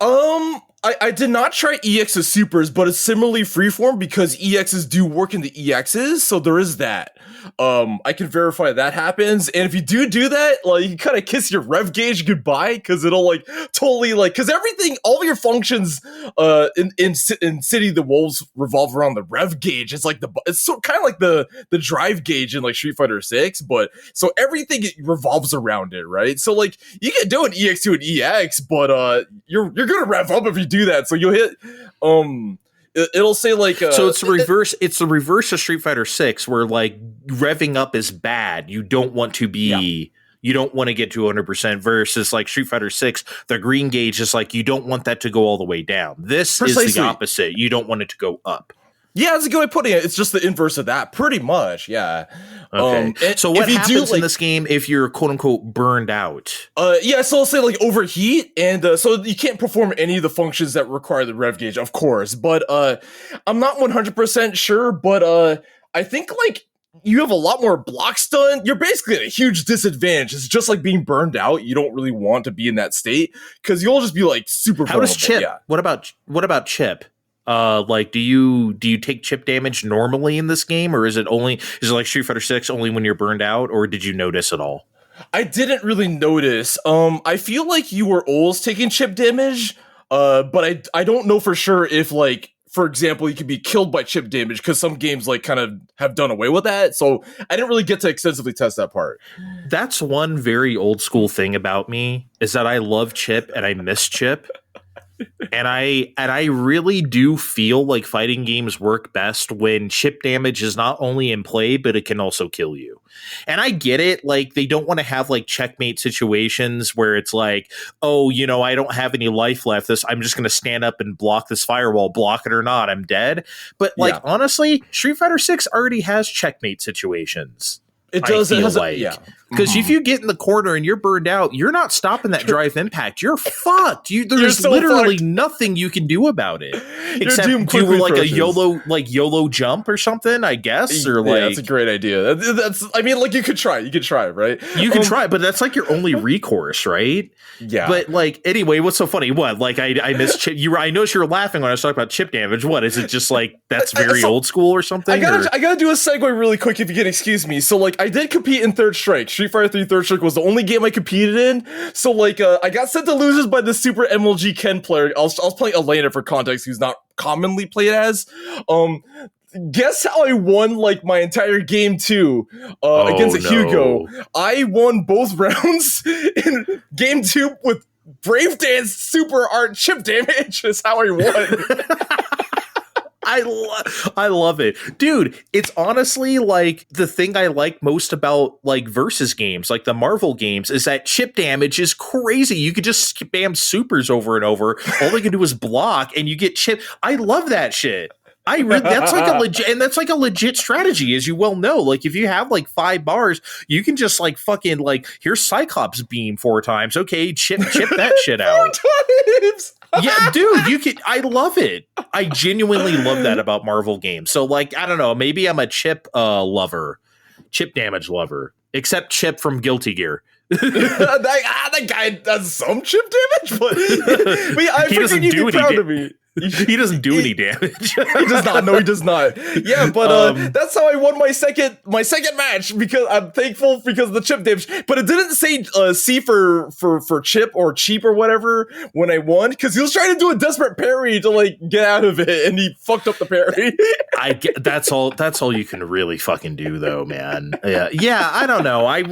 I did not try EX's supers, but it's similarly freeform because EXs do work in the EXs, so there is that. I can verify that happens, and if you do that, like you kind of kiss your rev gauge goodbye because it'll like totally like because everything, all your functions, in City of the Wolves revolve around the rev gauge. It's like it's so kind of like the drive gauge in like Street Fighter 6, but so everything revolves around it, right? So like you can do an EX to an EX, but you're gonna rev up if you do that. So you'll hit it'll say like so it's the reverse. It's the reverse of Street Fighter 6, where like revving up is bad. You don't want to be. You don't want to get to 100% versus like Street Fighter 6. The green gauge is like you don't want that to go all the way down. This is the opposite. You don't want it to go up. Yeah, that's a good way of putting it. It's just the inverse of that, pretty much. Yeah. Okay. So what happens in this game if you're quote unquote burned out? Yeah. So I'll say like overheat, and so you can't perform any of the functions that require the rev gauge, of course. But I'm not 100% sure. But I think like you have a lot more block stun. You're basically at a huge disadvantage. It's just like being burned out. You don't really want to be in that state because you'll just be like super. How does Chip? Yeah. What about Chip? Like, do you take chip damage normally in this game, or is it like Street Fighter 6 only when you're burned out, or did you notice at all? I didn't really notice. I feel like you were always taking chip damage, but I don't know for sure if like, for example, you could be killed by chip damage because some games like kind of have done away with that. So I didn't really get to extensively test that part. That's one very old school thing about me is that I love chip and I miss chip. And I really do feel like fighting games work best when chip damage is not only in play, but it can also kill you. And I get it. Like, they don't want to have like checkmate situations where it's like, oh, you know, I don't have any life left. I'm just going to stand up and block this firewall, block it or not, I'm dead. But like, honestly, Street Fighter 6 already has checkmate situations. It does. Because if you get in the corner and you're burned out, you're not stopping that drive impact. You're fucked. There's so literally nothing you can do do except do like a YOLO jump or something, I guess. Or like that's a great idea. I mean, like you could try, right? You can try, but that's like your only recourse, right? Yeah. But like anyway, what's so funny? What like I missed chip. I noticed you were laughing when I was talking about chip damage. What is it? Just like that's very old school or something? I gotta do a segue really quick if you can excuse me. So like I did compete in Third Strike. Street Fighter 3 Third Strike was the only game I competed in. So like I got sent to losers by the Super MLG Ken player. I was playing Elena for context, who's not commonly played as. Guess how I won like my entire game too against Hugo. I won both rounds in game 2 with Brave Dance Super Art chip damage. Is how I won. I love it. Dude, it's honestly like the thing I like most about like versus games, like the Marvel games, is that chip damage is crazy. You could just spam supers over and over. All they can do is block and you get chip. I love that shit. That's like a legit strategy, as you well know. Like if you have like 5 bars, you can just like fucking like here's Cyclops beam 4 times. Okay, chip that shit out. 4 times. Yeah, dude, I love it. I genuinely love that about Marvel games. So like, I don't know, maybe I'm a chip chip damage lover, except Chip from Guilty Gear. that guy does some chip damage, but yeah, I figured you'd be proud of me. He doesn't do any damage. He does not. No, he does not. Yeah, but that's how I won my second match because I'm thankful because of the chip damage. But it didn't say C for chip or cheap or whatever when I won because he was trying to do a desperate parry to like get out of it and he fucked up the parry. That's all you can really fucking do though, man. Yeah. I don't know. I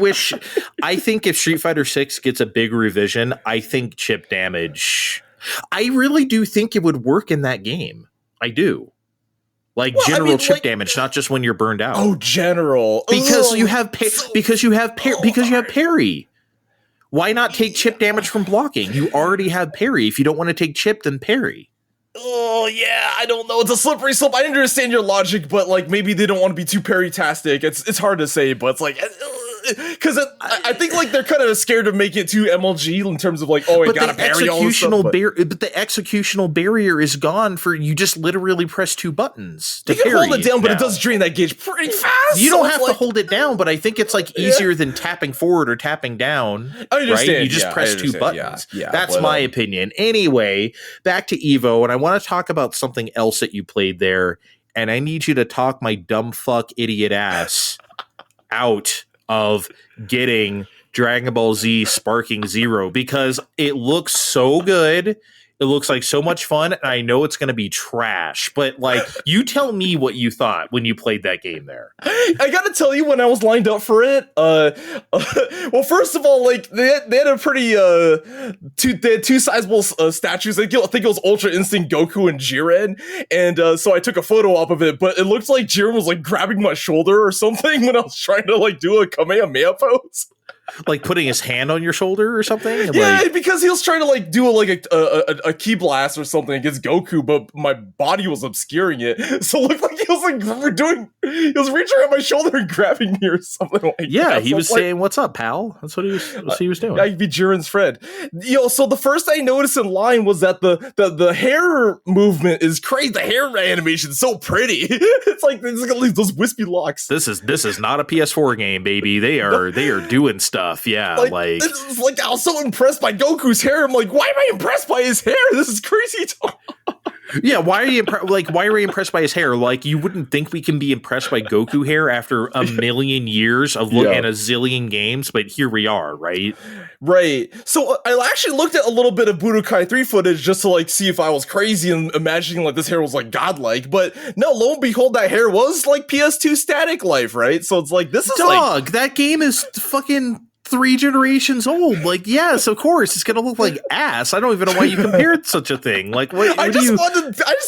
think if Street Fighter 6 gets a big revision, I think chip damage. I really do think it would work in that game. I do. Like general chip damage, not just when you're burned out. Oh, general. Because you have parry. Why not take chip damage from blocking? You already have parry. If you don't want to take chip, then parry. Oh, yeah, I don't know. It's a slippery slope. I understand your logic, but like maybe they don't want to be too parry-tastic. It's hard to say, but it's like because I think like they're kind of scared of making it too MLG in terms of like, oh, it got a parry all this stuff. But the executional barrier is gone for you. Just literally press 2 buttons. You can hold it down, but it does drain that gauge pretty fast. You don't have to hold it down, but I think it's like easier than tapping forward or tapping down. I understand. Right? You just press 2 buttons. Yeah, that's my opinion. Anyway, back to Evo, and I want to talk about something else that you played there, and I need you to talk my dumb fuck idiot ass out of getting Dragon Ball Z Sparking Zero because it looks so good. It looks like so much fun, and I know it's going to be trash. But like, you tell me what you thought when you played that game there. I gotta tell you, when I was lined up for it, well, first of all, like they had a pretty they had two sizable statues. I think it was Ultra Instinct Goku and Jiren, and so I took a photo up of it. But it looked like Jiren was like grabbing my shoulder or something when I was trying to like do a Kamehameha pose. Like putting his hand on your shoulder or something? Yeah, Like, because he was trying to like do a key blast or something against Goku, but my body was obscuring it. So it looked like he was he was reaching at my shoulder and grabbing me or something like that. yeah, he So was like, saying, "What's up, pal?" That's what he was doing. I could be Jiren's friend. So the first I noticed in line was that the hair movement is crazy. The hair animation is so pretty. It's like those wispy locks. This is not a PS4 game, baby. They are doing stuff. Yeah, like it's like I was so impressed by Goku's hair. I'm like, why am I impressed by his hair? This is crazy. yeah. Why are you impressed by his hair? Like, you wouldn't think we can be impressed by Goku hair after a million years of looking at a zillion games, but here we are, right? Right. So I actually looked at a little bit of Budokai 3 footage just to like see if I was crazy and imagining like this hair was like godlike. But no, lo and behold, that hair was like PS2 static life, right? So it's like, this is Dog, that game is fucking 3 generations old. Like, yes, of course, it's gonna look like ass. I don't even know why you compared such a thing. Like, what I just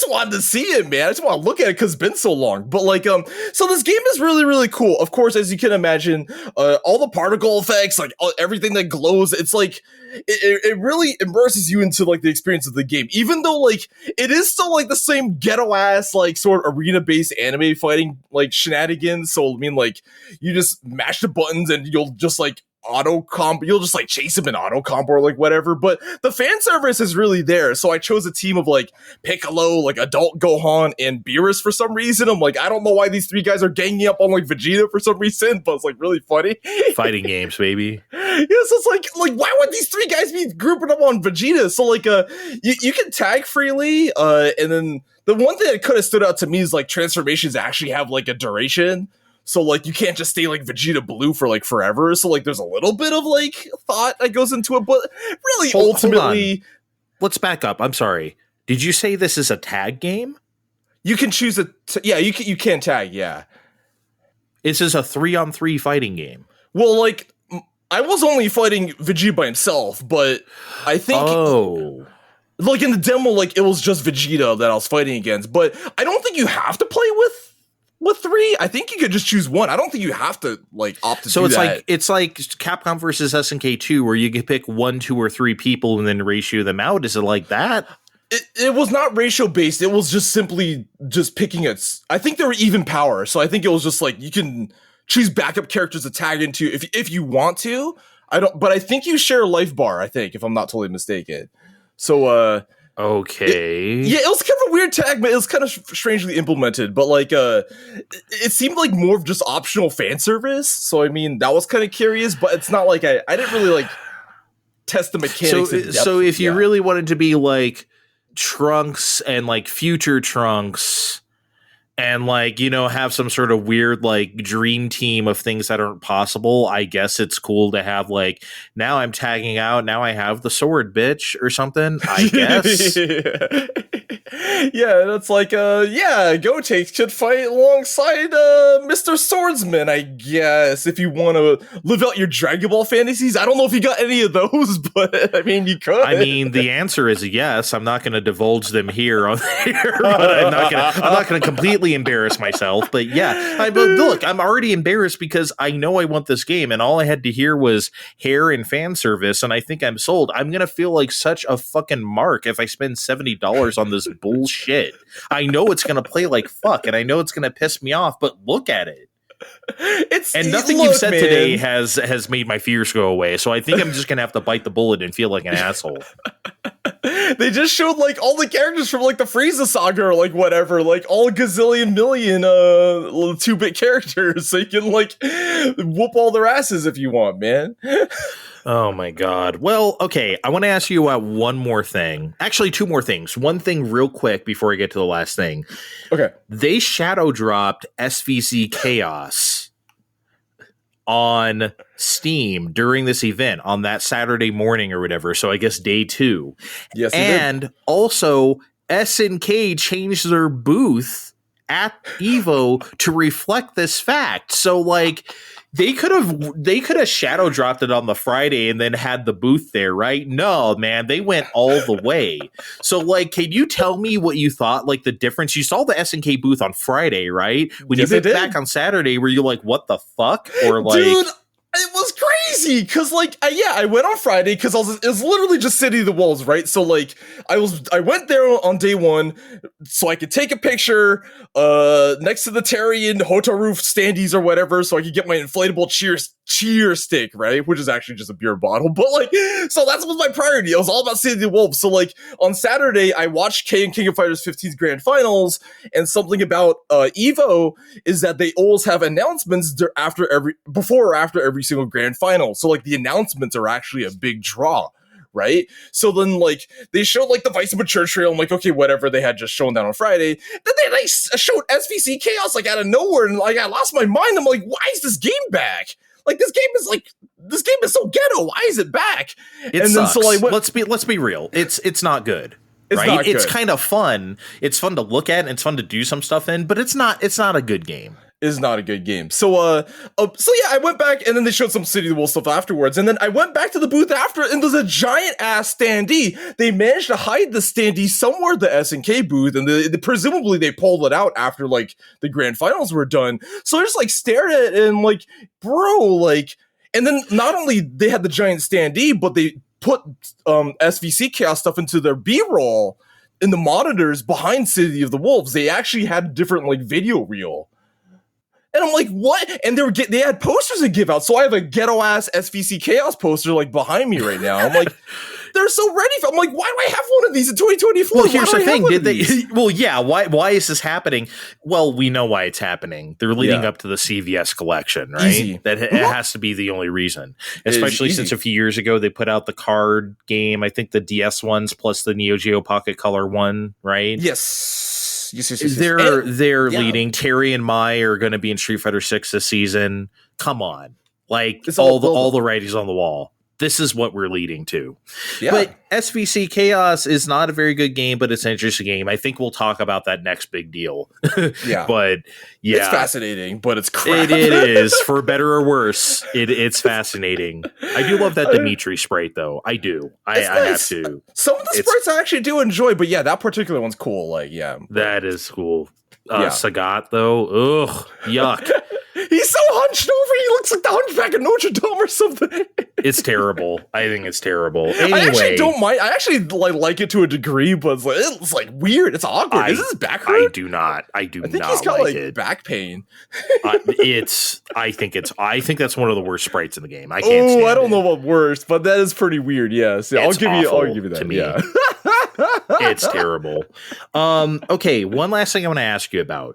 wanted to see it, man. I just want to look at it because it's been so long. But like, so this game is really, really cool. Of course, as you can imagine, all the particle effects, like everything that glows, it's like it really immerses you into like the experience of the game. Even though like it is still like the same ghetto ass like sort of arena based anime fighting like shenanigans. So I mean, like you just mash the buttons and you'll just like auto combo, you'll just like chase him in auto combo or like whatever, but the fan service is really there. So I chose a team of like Piccolo, like adult Gohan, and Beerus for some reason. I'm like, I don't know why these 3 guys are ganging up on like Vegeta for some reason, but it's like really funny. Fighting games, baby. Yes, it's like why would these 3 guys be grouping up on Vegeta? So like you can tag freely, and then the one thing that could have stood out to me is like transformations actually have like a duration. So, like, you can't just stay, like, Vegeta Blue for, like, forever. So, like, there's a little bit of, like, thought that goes into it. But really, ultimately... Let's back up. I'm sorry. Did you say this is a tag game? You can choose yeah, you can tag, yeah. This is a 3-on-3 fighting game. Well, like, I was only fighting Vegeta by himself, but I think... Oh. Like, in the demo, like, it was just Vegeta that I was fighting against. But I don't think you have to play with 3. I think you could just choose one. I don't think you have to like opt to do that. So it's like Capcom versus SNK 2 where you can pick 1, 2, or 3 people and then ratio them out. Is it like that? It was not ratio based. It was just simply just picking it. I think there were even power. So I think it was just like you can choose backup characters to tag into if you want to. But I think you share a life bar, I think, if I'm not totally mistaken. So okay. It was kind of a weird tag, but it was kind of strangely implemented. But like, it seemed like more of just optional fan service. So I mean, that was kind of curious, but it's not like I didn't really like test the mechanics. So if you really wanted to be like Trunks and like future Trunks, and like, you know, have some sort of weird like dream team of things that aren't possible, I guess it's cool to have like, now I'm tagging out, now I have the sword, bitch, or something, I guess. Yeah, that's like Gotenks could fight alongside Mr. Swordsman, I guess, if you want to live out your Dragon Ball fantasies. I don't know if you got any of those, but I mean, you could. I mean, the answer is yes. I'm not going to divulge them here on here, but I'm not going to completely embarrass myself. But yeah, but look, I'm already embarrassed because I know I want this game, and all I had to hear was hair and fan service, and I think I'm sold. I'm going to feel like such a fucking mark if I spend $70 on this bullshit. I know it's going to play like fuck, and I know it's going to piss me off, but look at it. Nothing you've said today has made my fears go away, so I think I'm just gonna have to bite the bullet and feel like an asshole. They just showed like all the characters from like the Frieza saga or like whatever, like all gazillion million 2-bit characters, so you can like whoop all their asses if you want, man. Oh my god. Well, okay, I want to ask you about one more thing. Actually, 2 more things. One thing real quick before I get to the last thing. Okay. They shadow dropped SVC Chaos on Steam during this event on that Saturday morning or whatever. So I guess day 2. Yes, and also SNK changed their booth at Evo to reflect this fact. So like they could have shadow dropped it on the Friday and then had the booth there, right? No, man, they went all the way. So like, can you tell me what you thought, like the difference? You saw the SNK booth on Friday, right? When Yes, you get back on Saturday, were you like, what the fuck? Or like, dude, it was crazy because like I went on Friday because it was literally just City of the Wolves, right? So like I went there on day 1 so I could take a picture next to the Terry and hotel roof standees or whatever, so I could get my inflatable cheer stick, right? Which is actually just a beer bottle, but like, so that was my priority. It was all about City of the Wolves. So like on Saturday I watched King of Fighters 15's grand finals, and something about Evo is that they always have announcements before or after every single grand final. So like the announcements are actually a big draw, right? So then like they showed like the Vice of Mature Trail. I'm like, okay, whatever, they had just shown that on Friday. Then they like showed SVC Chaos like out of nowhere, and like I lost my mind. I'm like, why is this game back? Like this game is so ghetto. Why is it back? Then so like let's be real. It's not good. It's right? not good. It's kind of fun. It's fun to look at and it's fun to do some stuff in, but it's not a good game. Is not a good game. So yeah, I went back and then they showed some City of the Wolves stuff afterwards. And then I went back to the booth after, and there's a giant ass standee. They managed to hide the standee somewhere at the SNK booth, and presumably they pulled it out after like the grand finals were done. So I just like stared at it and like, bro, like, and then not only they had the giant standee, but they put SVC Chaos stuff into their B-roll in the monitors behind City of the Wolves. They actually had a different like video reel. And I'm like, what? And they had posters to give out. So I have a ghetto ass SVC Chaos poster like behind me right now. I'm like, they're so ready for. I'm like, why do I have one of these in 2024? Well, here's the thing. Did they? Well, yeah. Why is this happening? Well, we know why it's happening. They're leading up to the CVS collection, right? Easy. That it has to be the only reason. Especially since a few years ago they put out the card game. I think the DS ones plus the Neo Geo Pocket Color one, right? Yes. They're leading. Terry and Mai are going to be in Street Fighter 6 this season. Come on, like it's all the writings on the wall. This is what we're leading to. Yeah. But SVC Chaos is not a very good game, but it's an interesting game. I think we'll talk about that next big deal. Yeah. But yeah. It's fascinating, but it's crap. It is, for better or worse. It's fascinating. I do love that Dimitri sprite, though. I do. I have to. Some of the sprites I actually do enjoy, but yeah, that particular one's cool. Like, yeah. That is cool. Sagat, though. Ugh. Yuck. He's so hunched over, he looks like the Hunchback of Notre Dame or something. It's terrible. I think it's terrible. Anyway, I actually don't mind. I actually like it to a degree, but it's like weird. It's awkward. Is this back hurt? I do not. I think he's got like back pain. I think that's one of the worst sprites in the game. I can't. Oh, I don't know what worst, but that is pretty weird. Yes, yeah, I'll give you that. To me. Yeah. It's terrible. Okay, one last thing I want to ask you about.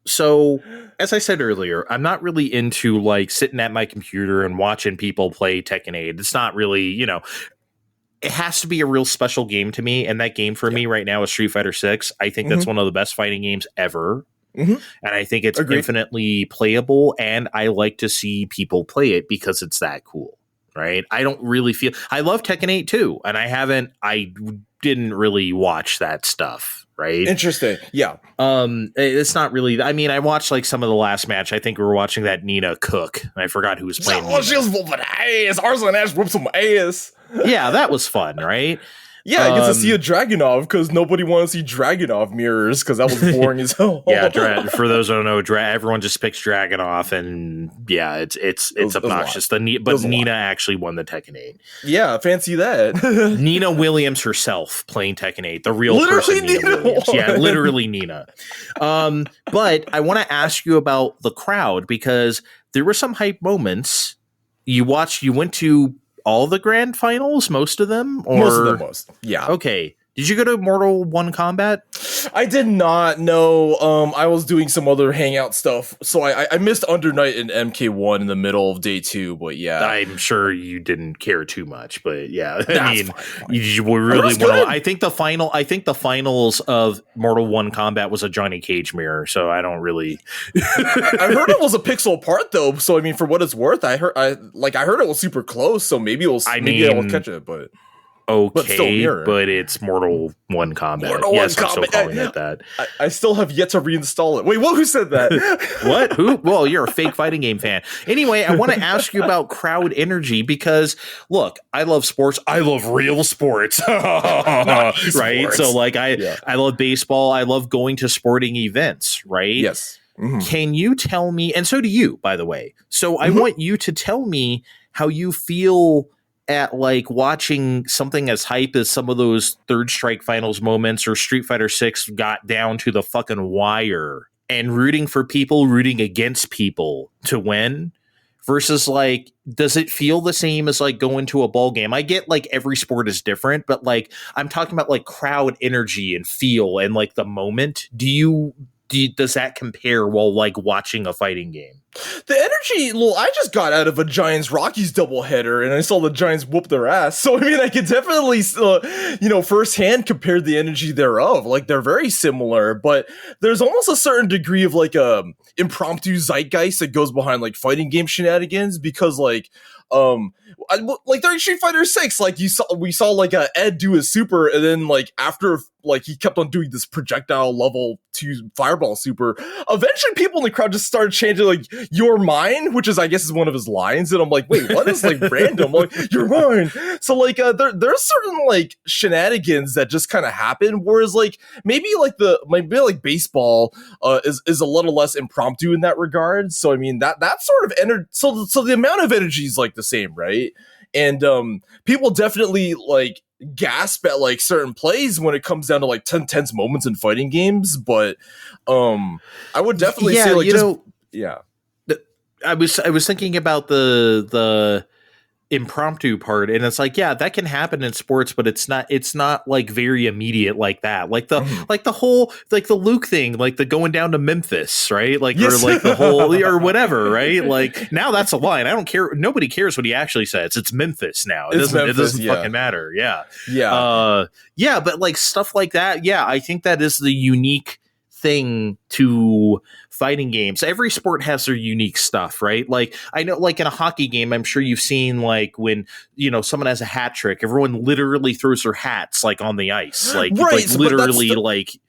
So, as I said earlier, I'm not really into like sitting at my computer and watching people play Tekken 8. It's not really, it has to be a real special game to me. And that game for me right now is Street Fighter 6. I think that's one of the best fighting games ever. And I think it's infinitely playable. And I like to see people play it because it's that cool. Right. I don't really feel I love Tekken 8 too. And I didn't really watch that stuff. Right. Interesting. Yeah. It's not really. I mean, I watched like some of the last match. I think we were watching that Nina Cook. And I forgot who was playing. Oh, she was whooping ass. Arslan Ash whooped some ass. Yeah, that was fun, right? Yeah, I get to see a Dragunov because nobody wanted to see Dragunov mirrors because that was boring as hell. Yeah, for those who don't know, everyone just picks Dragunov, and yeah, it's obnoxious. But Nina actually won the Tekken 8. Yeah, fancy that. Nina Williams herself playing Tekken 8, the real person, Nina Williams. Yeah, literally Nina. But I want to ask you about the crowd because there were some hype moments. You went to all the grand finals, most of them? Or? Most. Yeah. Okay. Did you go to Mortal 1 Combat? I did not know. I was doing some other hangout stuff, so I missed Under Night and MK1 in the middle of day 2. But yeah, I'm sure you didn't care too much, but yeah, That's I mean, fine. you were really want to. I think the finals of Mortal 1 Combat was a Johnny Cage mirror, so I don't really. I heard it was a pixel apart though, so I mean, for what it's worth, I heard it was super close, so maybe I'll catch it, but. Okay, but it's Mortal 1 Combat. Yes, I'm still calling it that. I still have yet to reinstall it. Wait, who said that? What? Who? Well, you're a fake fighting game fan. Anyway, I want to ask you about crowd energy because, look, I love sports. I love real sports. Right? Sports. So, like, I love baseball. I love going to sporting events, right? Yes. Mm-hmm. Can you tell me, and so do you, by the way. So I want you to tell me how you feel at like watching something as hype as some of those Third Strike Finals moments or Street Fighter 6 got down to the fucking wire and rooting for people, rooting against people to win versus like, does it feel the same as like going to a ball game? I get like every sport is different, but like I'm talking about like crowd energy and feel and like the moment. Does that compare while like watching a fighting game? The energy, well, I just got out of a Giants Rockies doubleheader and I saw the Giants whoop their ass. So, I mean, I could definitely, firsthand compare the energy thereof. Like, they're very similar, but there's almost a certain degree of like impromptu zeitgeist that goes behind like fighting game shenanigans because like, during Street Fighter 6, like we saw like Ed do his super, and then like after like he kept on doing this projectile level 2 fireball super, eventually people in the crowd just started chanting like "You're mine," which is I guess is one of his lines, and I'm like, wait, what is like random? Like you're mine. So like there's certain like shenanigans that just kind of happen, whereas like maybe baseball is a little less impromptu in that regard. So I mean that sort of energy. So the amount of energy is like the same, right? And people definitely like gasp at like certain plays when it comes down to like tense moments in fighting games, but I would definitely say like I was thinking about the impromptu part, and it's like, yeah, that can happen in sports, but it's not like very immediate like that. Like the like the whole like the Luke thing, like the going down to Memphis, right? Like yes. Or like the whole or whatever, right? Like now that's a line. I don't care. Nobody cares what he actually says. It's Memphis now. It doesn't fucking matter. Yeah. Yeah. But like stuff like that. Yeah. I think that is the unique thing to fighting games. Every sport has their unique stuff, right? Like I know like in a hockey game, I'm sure you've seen like when, someone has a hat trick, everyone literally throws their hats like on the ice. Like, right, like literally like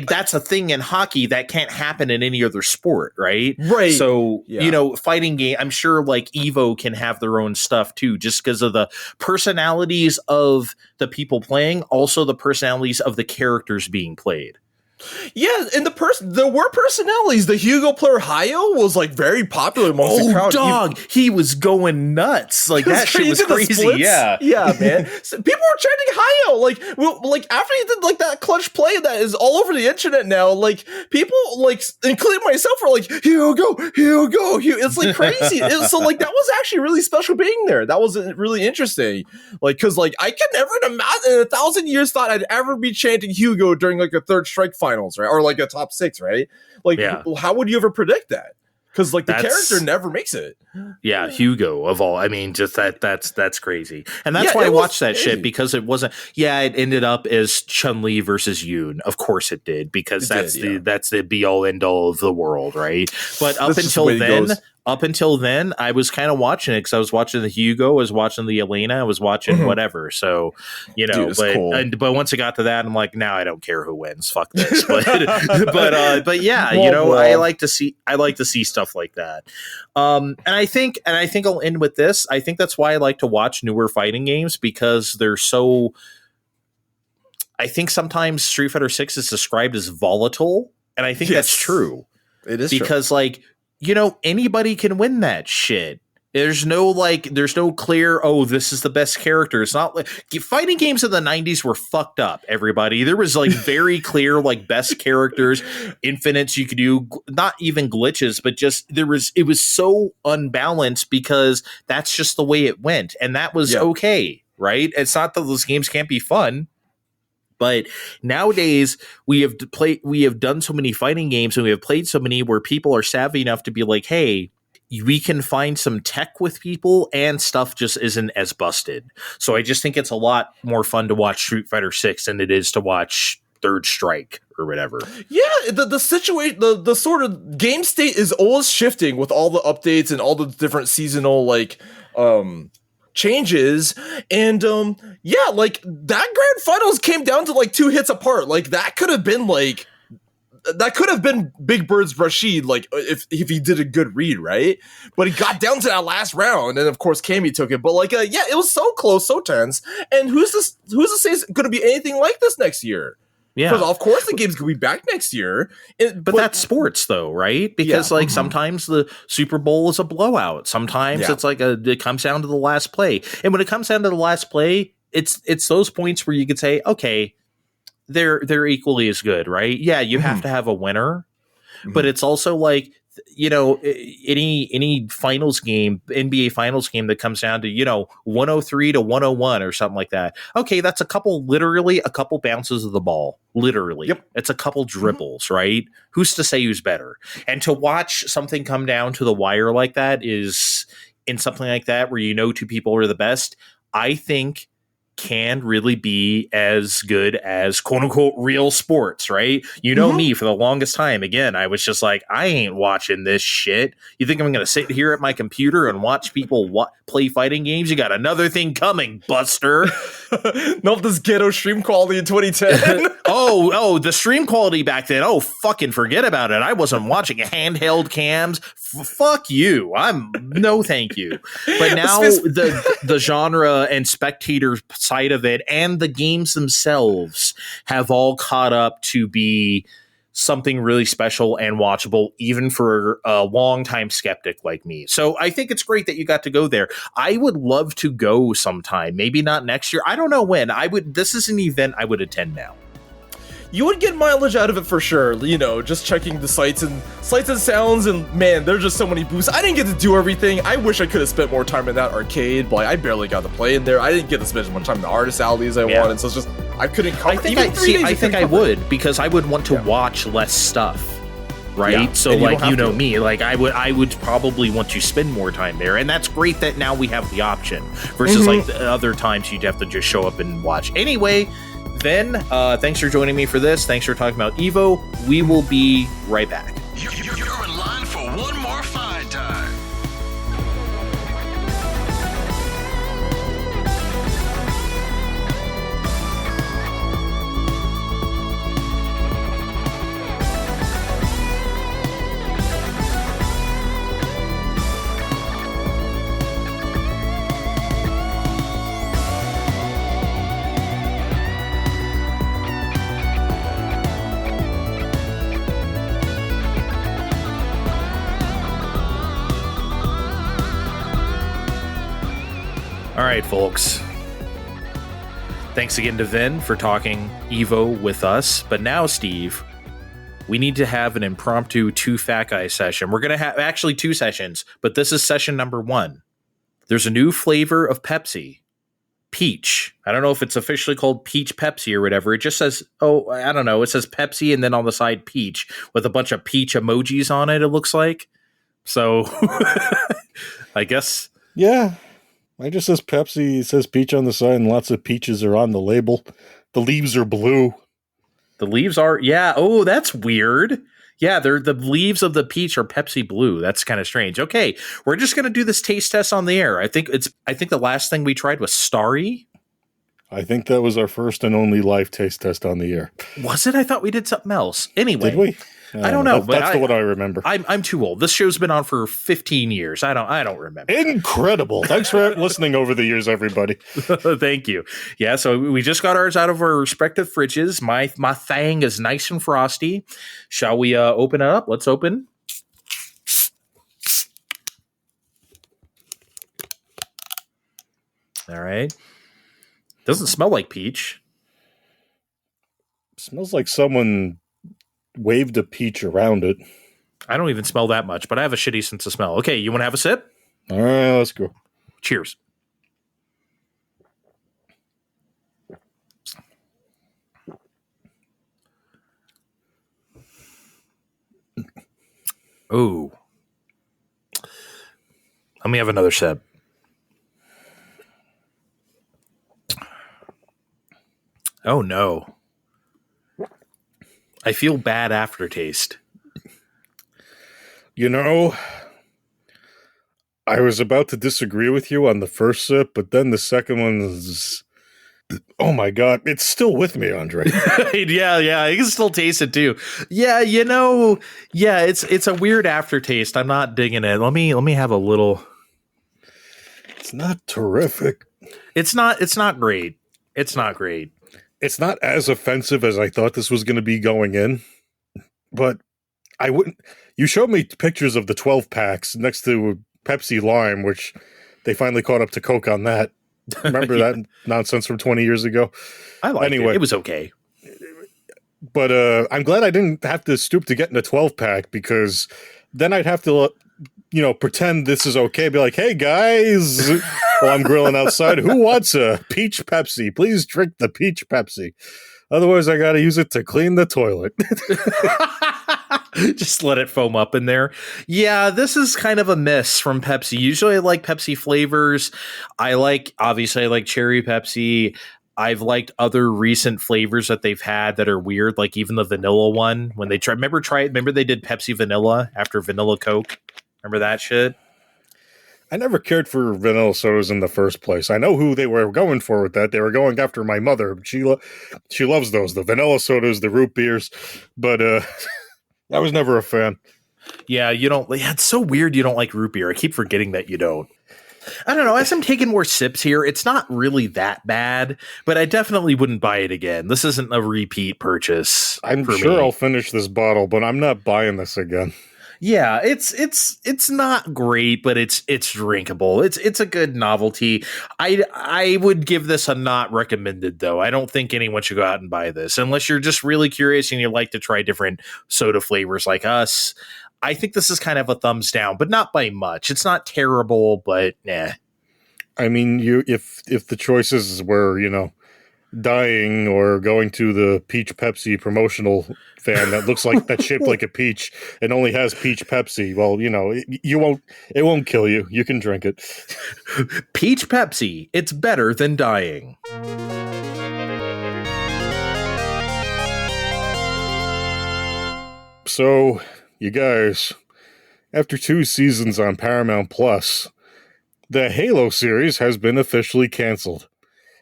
that's a thing in hockey that can't happen in any other sport, right? Right. So, fighting game, I'm sure like Evo can have their own stuff too, just because of the personalities of the people playing, also the personalities of the characters being played. Yeah, and there were personalities. The Hugo player Hayo was like very popular amongst the crowd. Dog, he was going nuts. Like that shit was crazy. Yeah, man. So people were chanting Hayo. Like after he did like that clutch play that is all over the internet now. Like people like, including myself, are like Hugo. It's like crazy. So like that was actually really special being there. That was really interesting. Like because like I could never imagine in 1,000 years thought I'd ever be chanting Hugo during like a Third Strike Finals, right? Or like a top 6, right? Like, how would you ever predict that? Because like the character never makes it. Yeah, Hugo of all. I mean, just that's crazy, and that's why I watched that shit because it wasn't. Yeah, it ended up as Chun-Li versus Yoon. Of course, it did because that's the be all end all of the world, right? But up until then, I was kind of watching it because I was watching the Hugo, I was watching the Elena, I was watching whatever. So, Dude, but once I got to that, I'm like, now I don't care who wins. Fuck this. But yeah, I like to see stuff like that. And I think I'll end with this. I think that's why I like to watch newer fighting games because they're so. I think sometimes Street Fighter 6 is described as volatile, and I think that's true. It is because like. Anybody can win that shit. There's no clear, this is the best character. It's not like fighting games in the 90s were fucked up, everybody. There was like very clear, like best characters, infinites you could do, not even glitches, but just it was so unbalanced because that's just the way it went. And that was okay, right? It's not that those games can't be fun. But nowadays we have done so many fighting games and we have played so many where people are savvy enough to be like, hey, we can find some tech with people and stuff just isn't as busted. So I just think it's a lot more fun to watch Street Fighter 6 than it is to watch Third Strike or whatever. Yeah, the situation, the sort of game state is always shifting with all the updates and all the different seasonal changes. And yeah, like that grand finals came down to like 2 hits apart. Like that could have been Big Bird's Rashid, like if he did a good read, right? But he got down to that last round, and of course Cammy took it. But like, yeah, it was so close, so tense. And who's to say it's going to be anything like this next year? Yeah, because of course the game's going to be back next year. But that's sports, though, right? Because sometimes the Super Bowl is a blowout. Sometimes it's like it comes down to the last play, and when it comes down to the last play, it's those points where you could say, okay, they're equally as good, right? Yeah, you have to have a winner, but it's also like, you know, any finals game, NBA finals game that comes down to, you know, 103 to 101 or something like that. Okay, that's literally a couple bounces of the ball. Literally. Yep. It's a couple dribbles, right? Who's to say who's better? And to watch something come down to the wire like that is, in something like that where you know 2 people are the best, I think can really be as good as quote unquote real sports, right? You know me, for the longest time, again, I was just like, I ain't watching this shit. You think I'm going to sit here at my computer and watch people play fighting games? You got another thing coming, Buster. Not this ghetto stream quality in 2010. oh, the stream quality back then. Oh, fucking forget about it. I wasn't watching handheld cams. Fuck you. No, thank you. But now the genre and spectator side of it and the games themselves have all caught up to be something really special and watchable, even for a longtime skeptic like me. So I think it's great that you got to go there. I would love to go sometime, maybe not next year. I don't know when. This is an event I would attend now. You would get mileage out of it for sure, you know, just checking the sights and sounds, and man, there's just so many booths. I didn't get to do everything. I wish I could have spent more time in that arcade, but I barely got to play in there. I didn't get to spend as much time in the artist alley as I wanted, so it's just, I couldn't cover. I think I would, because I would want to watch less stuff, right? Yeah, so like, you know me, like I would probably want to spend more time there, and that's great that now we have the option, versus like the other times you'd have to just show up and watch. Anyway, then, thanks for joining me for this. Thanks for talking about EVO. We will be right back. You're in line for one more Fine Time. All right, folks. Thanks again to Vin for talking EVO with us. But now, Steve, we need to have an impromptu 2 fat guy session. We're going to have actually 2 sessions, but this is session number 1. There's a new flavor of Pepsi, Peach. I don't know if it's officially called Peach Pepsi or whatever. It just says, I don't know. It says Pepsi and then on the side Peach with a bunch of peach emojis on it, it looks like. So I guess. Yeah. It just says Pepsi, it says peach on the side, and lots of peaches are on the label. The leaves are blue. The leaves are, yeah. Oh, that's weird. Yeah, the leaves of the peach are Pepsi blue. That's kind of strange. Okay, we're just gonna do this taste test on the air. I think the last thing we tried was Starry. I think that was our first and only live taste test on the air. Was it? I thought we did something else. Anyway, did we? I don't know. That's what I remember. I'm too old. This show's been on for 15 years. I don't remember. Incredible. Thanks for listening over the years, everybody. Thank you. Yeah, so we just got ours out of our respective fridges. My thing is nice and frosty. Shall we open it up? Let's open. All right. Doesn't smell like peach. Smells like someone waved a peach around it. I don't even smell that much, but I have a shitty sense of smell. Okay, you want to have a sip? All right, let's go. Cheers. Ooh. Let me have another sip. Oh, no. I feel bad aftertaste. You know, I was about to disagree with you on the first sip, but then the second one is... Oh my God, it's still with me, Andre. yeah, I can still taste it too. Yeah, it's a weird aftertaste. I'm not digging it. Let me have a little. It's not terrific. It's not great. It's not great. It's not as offensive as I thought this was going to be going in, but I wouldn't. You showed me pictures of the 12 packs next to Pepsi Lime, which they finally caught up to Coke on that. Remember that nonsense from 20 years ago? I liked it. It was okay. But I'm glad I didn't have to stoop to getting a 12-pack, because then I'd have to, pretend this is okay. Be like, hey, guys, while I'm grilling outside, who wants a Peach Pepsi? Please drink the Peach Pepsi. Otherwise, I got to use it to clean the toilet. Just let it foam up in there. Yeah, this is kind of a miss from Pepsi. Usually I like Pepsi flavors. Obviously I like cherry Pepsi. I've liked other recent flavors that they've had that are weird, like even the vanilla one. When they remember they did Pepsi Vanilla after Vanilla Coke. Remember that shit? I never cared for vanilla sodas in the first place. I know who they were going for with that. They were going after my mother. She loves those, the vanilla sodas, the root beers. But I was never a fan. Yeah, you don't. Yeah, it's so weird you don't like root beer. I keep forgetting that you don't. I don't know. As I'm taking more sips here, it's not really that bad, but I definitely wouldn't buy it again. This isn't a repeat purchase. I'm sure I'll finish this bottle, but I'm not buying this again. Yeah, it's not great, but it's drinkable. It's a good novelty. I would give this a not recommended, though. I don't think anyone should go out and buy this unless you're just really curious and you like to try different soda flavors like us. I think this is kind of a thumbs down, but not by much. It's not terrible, but nah. I mean, if the choices were, dying or going to the Peach Pepsi promotional fan that looks like that's shaped like a peach and only has Peach Pepsi, well, it won't kill you. You can drink it. Peach Pepsi, it's better than dying. So, you guys, after 2 seasons on Paramount Plus, the Halo series has been officially canceled,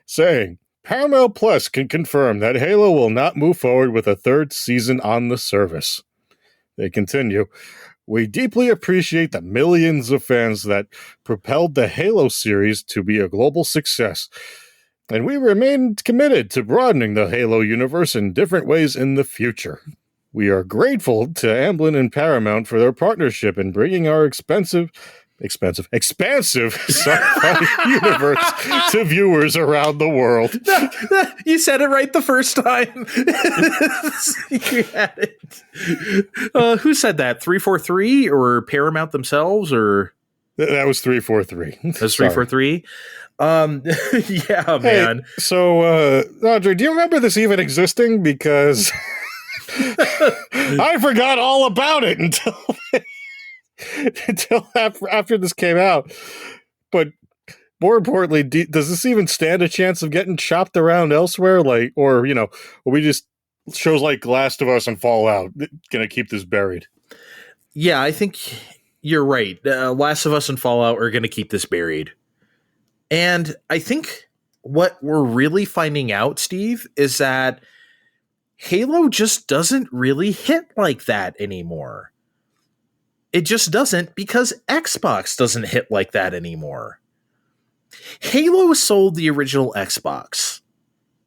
saying Paramount Plus can confirm that Halo will not move forward with a 3rd season on the service. They continue, we deeply appreciate the millions of fans that propelled the Halo series to be a global success, and we remain committed to broadening the Halo universe in different ways in the future. We are grateful to Amblin and Paramount for their partnership in bringing our expansive sci-fi universe to viewers around the world. You said it right the first time. You had it. Who said that? 343 or Paramount themselves, or that was 343. That's 343. Yeah, man. Hey, so, Andre, do you remember this even existing? Because I forgot all about it until after this came out. But more importantly, does this even stand a chance of getting chopped around elsewhere? Or we just shows like Last of Us and Fallout gonna keep this buried? Yeah, I think you're right. Last of Us and Fallout are gonna keep this buried. And I think what we're really finding out, Steve, is that Halo just doesn't really hit like that anymore. It just doesn't, because Xbox doesn't hit like that anymore. Halo sold the original Xbox.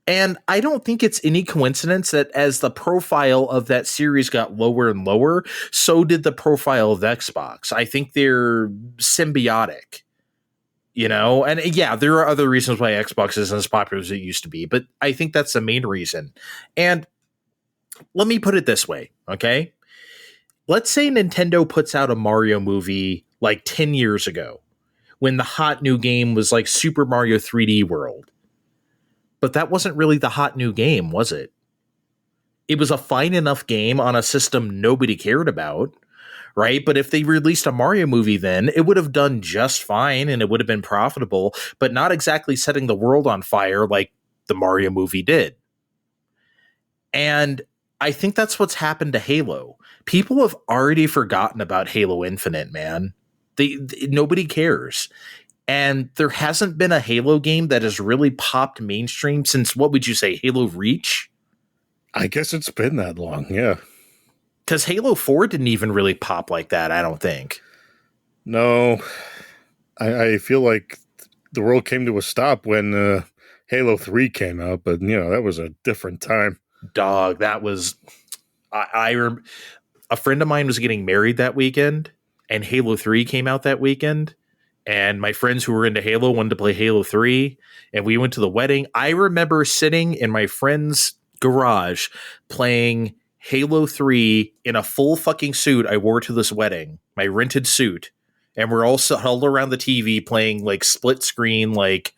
And I don't think it's any coincidence that as the profile of that series got lower and lower, so did the profile of Xbox. I think they're symbiotic. And yeah, there are other reasons why Xbox isn't as popular as it used to be, but I think that's the main reason. And let me put it this way, okay? Let's say Nintendo puts out a Mario movie like 10 years ago when the hot new game was like Super Mario 3D World. But that wasn't really the hot new game, was it? It was a fine enough game on a system nobody cared about, right? But if they released a Mario movie then, it would have done just fine and it would have been profitable, but not exactly setting the world on fire like the Mario movie did. And I think that's what's happened to Halo. People have already forgotten about Halo Infinite, man. Nobody cares. And there hasn't been a Halo game that has really popped mainstream since, what would you say, Halo Reach? I guess it's been that long, yeah. Because Halo 4 didn't even really pop like that, I don't think. No, I feel like the world came to a stop when Halo 3 came out, but, that was a different time. Dog, that was... a friend of mine was getting married that weekend, and Halo 3 came out that weekend. And my friends who were into Halo wanted to play Halo 3, and we went to the wedding. I remember sitting in my friend's garage playing Halo 3 in a full fucking suit I wore to this wedding, my rented suit. And we're all huddled around the TV playing like split screen, like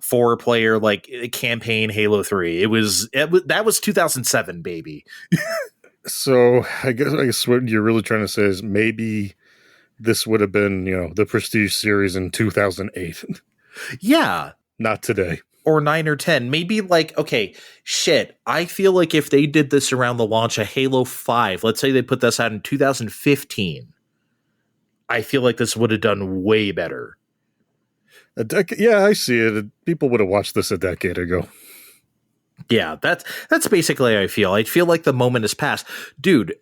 4-player, like campaign Halo 3. That was 2007, baby. So I guess what you're really trying to say is maybe this would have been, the Prestige series in 2008. Yeah. Not today. Or 9 or 10. Maybe like, okay, shit. I feel like if they did this around the launch of Halo 5, let's say they put this out in 2015, I feel like this would have done way better. Yeah, I see it. People would have watched this a decade ago. Yeah, that's basically how I feel. I feel like the moment has passed. Dude,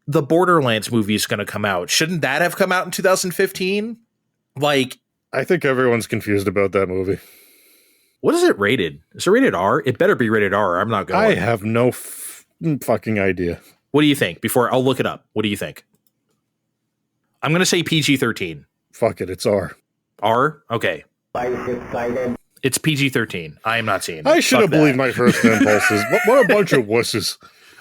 the Borderlands movie is going to come out. Shouldn't that have come out in 2015? Like, I think everyone's confused about that movie. What is it rated? Is it rated R? It better be rated R. I'm not going. I have no fucking idea. What do you think? I'll look it up. What do you think? I'm going to say PG-13. Fuck it, it's R. R? Okay. It's PG-13. I am not seeing it. I should have believed my first impulses. What a bunch of wusses.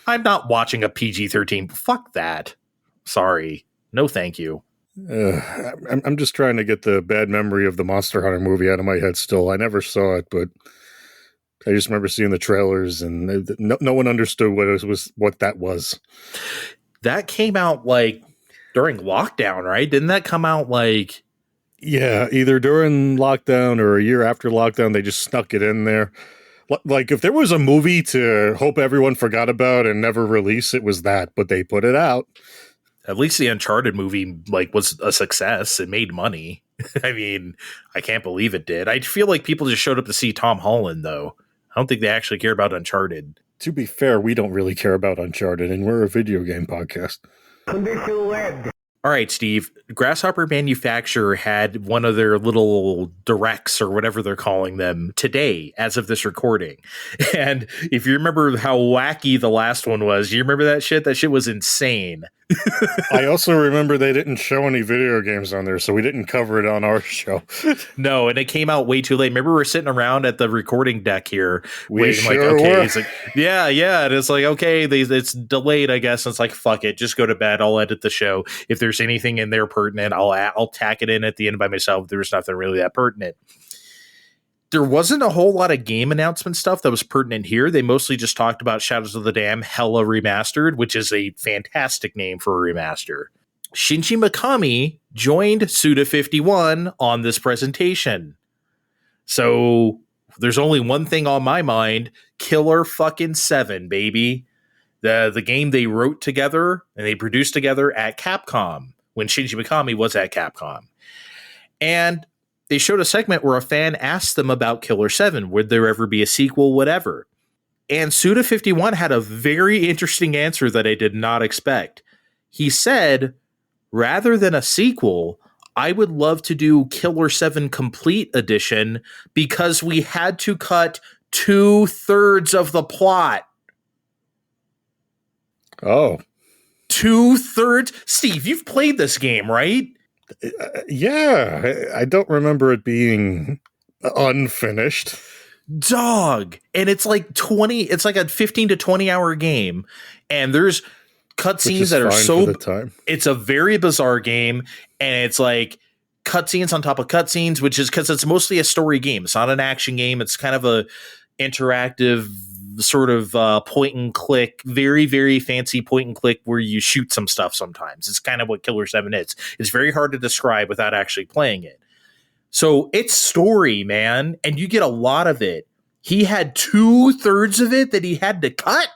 I'm not watching a PG-13. Fuck that. Sorry. No thank you. I'm just trying to get the bad memory of the Monster Hunter movie out of my head still. I never saw it, but I just remember seeing the trailers and no one understood what that was. That came out like during lockdown, right? Didn't that come out like... Yeah, either during lockdown or a year after lockdown, they just snuck it in there. Like, if there was a movie to hope everyone forgot about and never release, it was that, but they put it out. At least the Uncharted movie was a success. It made money. I mean, I can't believe it did. I feel like people just showed up to see Tom Holland, though. I don't think they actually care about Uncharted. To be fair, we don't really care about Uncharted, and we're a video game podcast. All right, Steve. Grasshopper Manufacturer had one of their little directs or whatever they're calling them today as of this recording. And if you remember how wacky the last one was, you remember that shit? That shit was insane. I also remember they didn't show any video games on there, so we didn't cover it on our show. No, and it came out way too late. Remember, we're sitting around at the recording deck here. We sure okay. were. It's like, yeah. And it's like, okay, it's delayed, I guess. And it's like, fuck it. Just go to bed. I'll edit the show. If there's anything in there pertinent, I'll tack it in at the end by myself. There's nothing really that pertinent. There wasn't a whole lot of game announcement stuff that was pertinent here. They mostly just talked about Shadows of the Dam Hella Remastered, which is a fantastic name for a remaster. Shinji Mikami joined Suda51 on this presentation. So there's only one thing on my mind. Killer fucking 7, baby. The game they wrote together and they produced together at Capcom when Shinji Mikami was at Capcom. And they showed a segment where a fan asked them about Killer 7. Would there ever be a sequel, whatever? And Suda51 had a very interesting answer that I did not expect. He said, rather than a sequel, I would love to do Killer 7 Complete Edition because we had to cut 2/3 of the plot. Oh. 2/3? Steve, you've played this game, right? Yeah, I don't remember it being unfinished. Dog. And it's like it's like a 15 to 20 hour game. And there's cutscenes that are so, for the time. It's a very bizarre game. And it's like cutscenes on top of cutscenes, which is because it's mostly a story game. It's not an action game. It's kind of a interactive sort of point and click, very, very fancy point and click where you shoot some stuff sometimes. It's kind of what Killer 7 is. It's very hard to describe without actually playing it. So it's story, man, and you get a lot of it. He had 2/3 of it that he had to cut.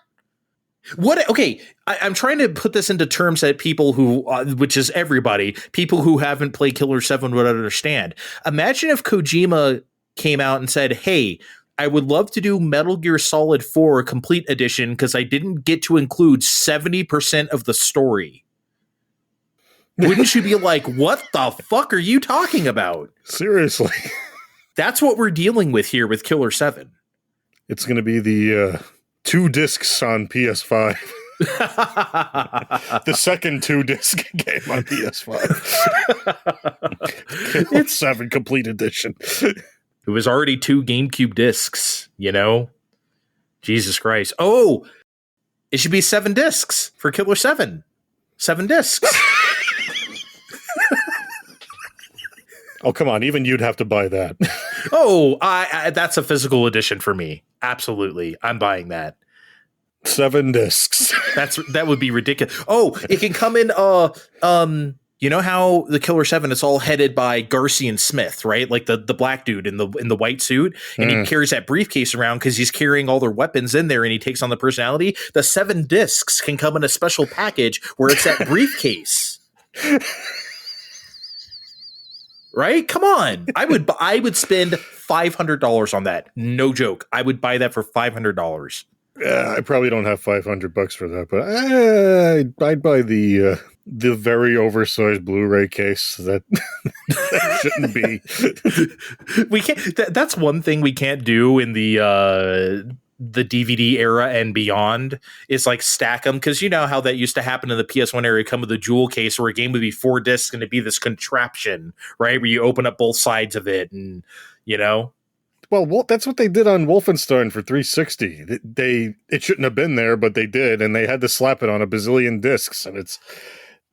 What? Okay, I'm trying to put this into terms that people who, which is everybody, people who haven't played Killer 7 would understand. Imagine if Kojima came out and said, hey, I would love to do Metal Gear Solid 4 Complete Edition because I didn't get to include 70% of the story. Wouldn't you be like, what the fuck are you talking about? Seriously. That's what we're dealing with here with Killer 7. It's going to be the 2 discs on PS5. The second 2-disc game on PS5. Killer 7 Complete Edition. It was already 2 GameCube discs, you know? Jesus Christ. Oh, it should be 7 discs for Killer 7. 7 discs. Oh, come on. Even you'd have to buy that. Oh, that's a physical edition for me. Absolutely. I'm buying that. 7 discs. That would be ridiculous. Oh, it can come in you know how the Killer 7 is all headed by Garcian Smith, right? Like the black dude in the white suit, and he carries that briefcase around because he's carrying all their weapons in there, and he takes on the personality. The 7 discs can come in a special package where it's that briefcase. Right? Come on. I would spend $500 on that. No joke. I would buy that for $500. I probably don't have $500 for that, but I'd buy the very oversized Blu-ray case that shouldn't be. We can't. That's one thing we can't do in the DVD era and beyond is like stack them, because you know how that used to happen in the PS1 era. Come with a jewel case where a game would be 4 discs and it'd be this contraption, right? Where you open up both sides of it, and you know. Well, that's what they did on Wolfenstein for 360. It shouldn't have been there, but they did, and they had to slap it on a bazillion discs, and it's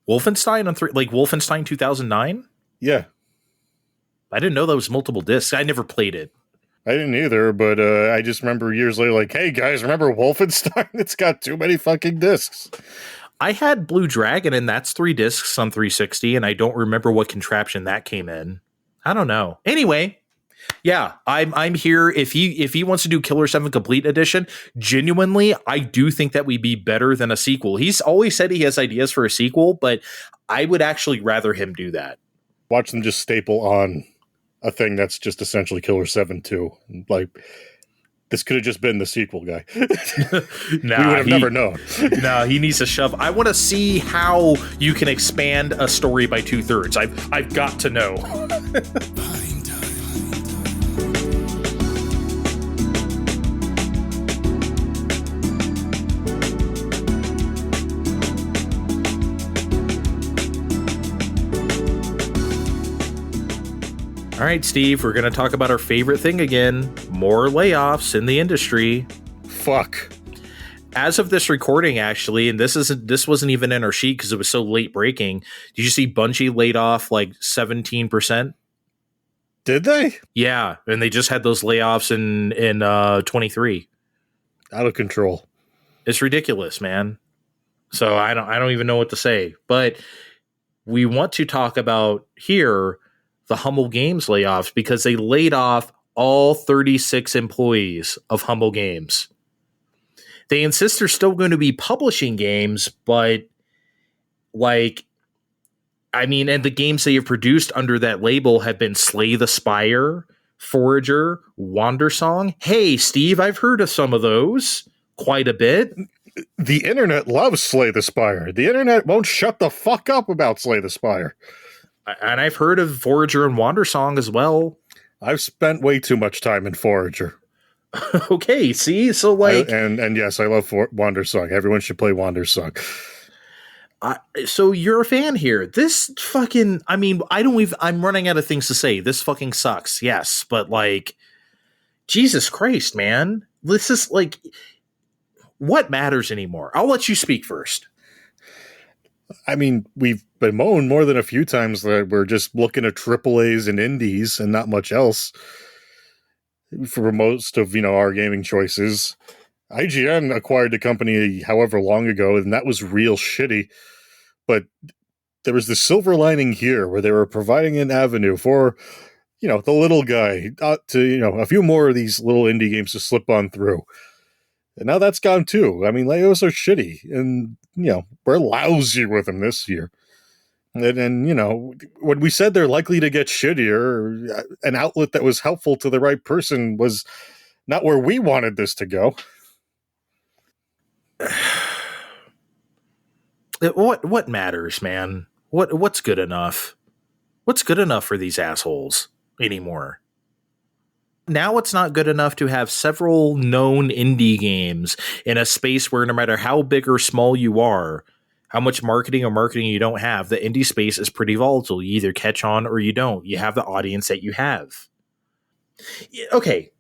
Wolfenstein on Wolfenstein 2009. Yeah, I didn't know that was multiple discs. I never played it. I didn't either, but I just remember years later, like, hey guys, remember Wolfenstein? It's got too many fucking discs. I had Blue Dragon, and that's 3 discs on 360, and I don't remember what contraption that came in. I don't know. Anyway. Yeah, I'm here. If he wants to do Killer 7 Complete Edition, genuinely, I do think that would be better than a sequel. He's always said he has ideas for a sequel, but I would actually rather him do that. Watch them just staple on a thing that's just essentially Killer 7 2. Like, this could have just been the sequel, guy. Nah, we would have never known. No, he needs to shove. I want to see how you can expand a story by 2/3. I've got to know. All right, Steve, we're going to talk about our favorite thing again. More layoffs in the industry. Fuck. As of this recording, actually, and this wasn't even in our sheet because it was so late breaking. Did you see Bungie laid off like 17%? Did they? Yeah, and they just had those layoffs in 23. Out of control. It's ridiculous, man. So I don't even know what to say. But we want to talk about here the Humble Games layoffs, because they laid off all 36 employees of Humble Games. They insist they're still going to be publishing games, but and the games they have produced under that label have been Slay the Spire, Forager, Wandersong. Hey, Steve, I've heard of some of those quite a bit. The internet loves Slay the Spire. The internet won't shut the fuck up about Slay the Spire. And I've heard of Forager and Wandersong as well. I've spent way too much time in Forager. Okay, see? So like... And yes, I love Wandersong. Everyone should play Wandersong. So you're a fan here. This fucking... I'm running out of things to say. This fucking sucks, yes. But like... Jesus Christ, man. This is like... What matters anymore? I'll let you speak first. I mean, we've bemoaned more than a few times that we're just looking at AAAs and indies and not much else for most of, our gaming choices. IGN acquired the company however long ago, and that was real shitty. But there was the silver lining here where they were providing an avenue for, the little guy to, a few more of these little indie games to slip on through. And now that's gone too. I mean, Legos are shitty, and, we're lousy with them this year. And when we said they're likely to get shittier, an outlet that was helpful to the right person was not where we wanted this to go. What matters, man? What's good enough? What's good enough for these assholes anymore? Now it's not good enough to have several known indie games in a space where no matter how big or small you are, how much marketing you don't have, the indie space is pretty volatile. You either catch on or you don't. You have the audience that you have. Okay,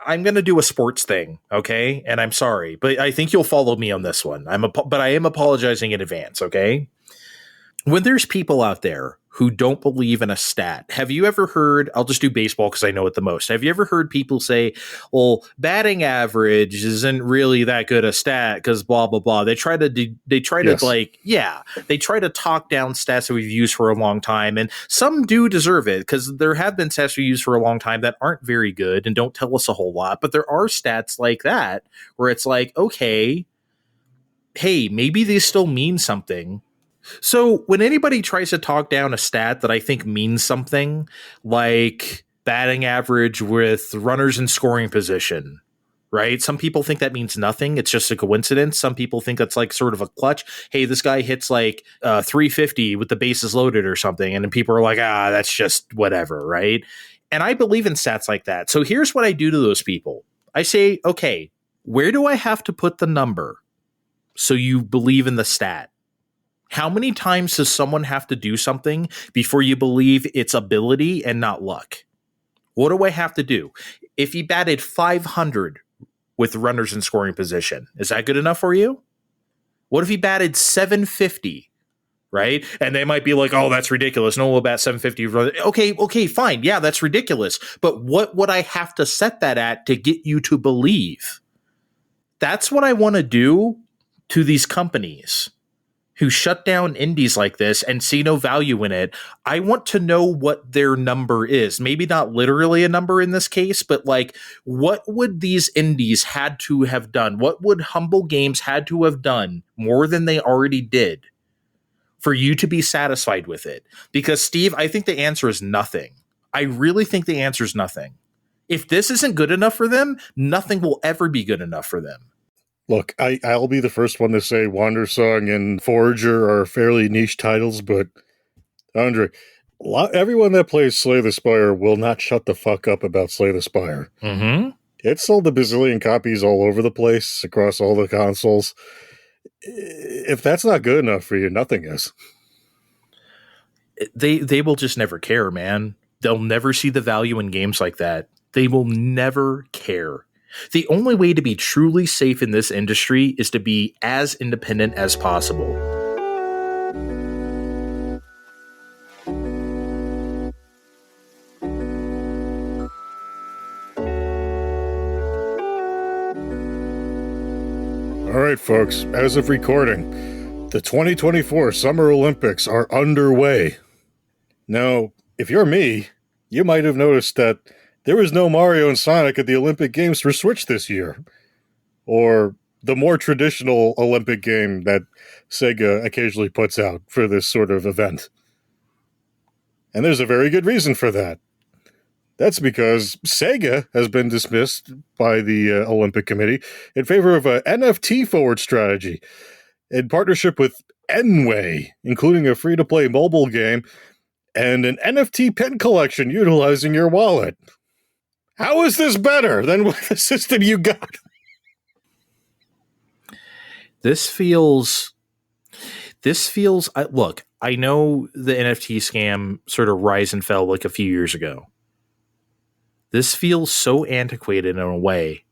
I'm going to do a sports thing, okay? And I'm sorry, but I think you'll follow me on this one. But I am apologizing in advance, okay? When there's people out there who don't believe in a stat, have you ever heard, I'll just do baseball because I know it the most. Have you ever heard people say, well, batting average isn't really that good a stat because blah, blah, blah. They try to talk down stats that we've used for a long time. And some do deserve it because there have been stats we used for a long time that aren't very good and don't tell us a whole lot. But there are stats like that where it's like, okay, hey, maybe they still mean something. So when anybody tries to talk down a stat that I think means something, like batting average with runners in scoring position, right? Some people think that means nothing. It's just a coincidence. Some people think that's like sort of a clutch. Hey, this guy hits like 350 with the bases loaded or something. And then people are like, that's just whatever, right? And I believe in stats like that. So here's what I do to those people. I say, okay, where do I have to put the number so you believe in the stat? How many times does someone have to do something before you believe it's ability and not luck? What do I have to do? If he batted 500 with runners in scoring position, is that good enough for you? What if he batted 750, right? And they might be like, oh, that's ridiculous. No one will bat 750. Okay, fine. Yeah, that's ridiculous. But what would I have to set that at to get you to believe? That's what I want to do to these companies who shut down indies like this and see no value in it. I want to know what their number is. Maybe not literally a number in this case, but like, what would these indies had to have done? What would Humble Games had to have done more than they already did for you to be satisfied with it? Because Steve, I think the answer is nothing. I really think the answer is nothing. If this isn't good enough for them, nothing will ever be good enough for them. Look, I'll be the first one to say Wandersong and Forager are fairly niche titles, but Andre, everyone that plays Slay the Spire will not shut the fuck up about Slay the Spire. Mm-hmm. It sold a bazillion copies all over the place, across all the consoles. If that's not good enough for you, nothing is. They will just never care, man. They'll never see the value in games like that. They will never care. The only way to be truly safe in this industry is to be as independent as possible. All right, folks, as of recording, the 2024 Summer Olympics are underway. Now, if you're me, you might have noticed that there was no Mario and Sonic at the Olympic Games for Switch this year. Or the more traditional Olympic game that Sega occasionally puts out for this sort of event. And there's a very good reason for that. That's because Sega has been dismissed by the Olympic Committee in favor of a NFT forward strategy in partnership with Enway, including a free-to-play mobile game and an NFT pen collection utilizing your wallet. How is this better than the system you got? This feels, look, I know the NFT scam sort of rise and fell like a few years ago. This feels so antiquated in a way.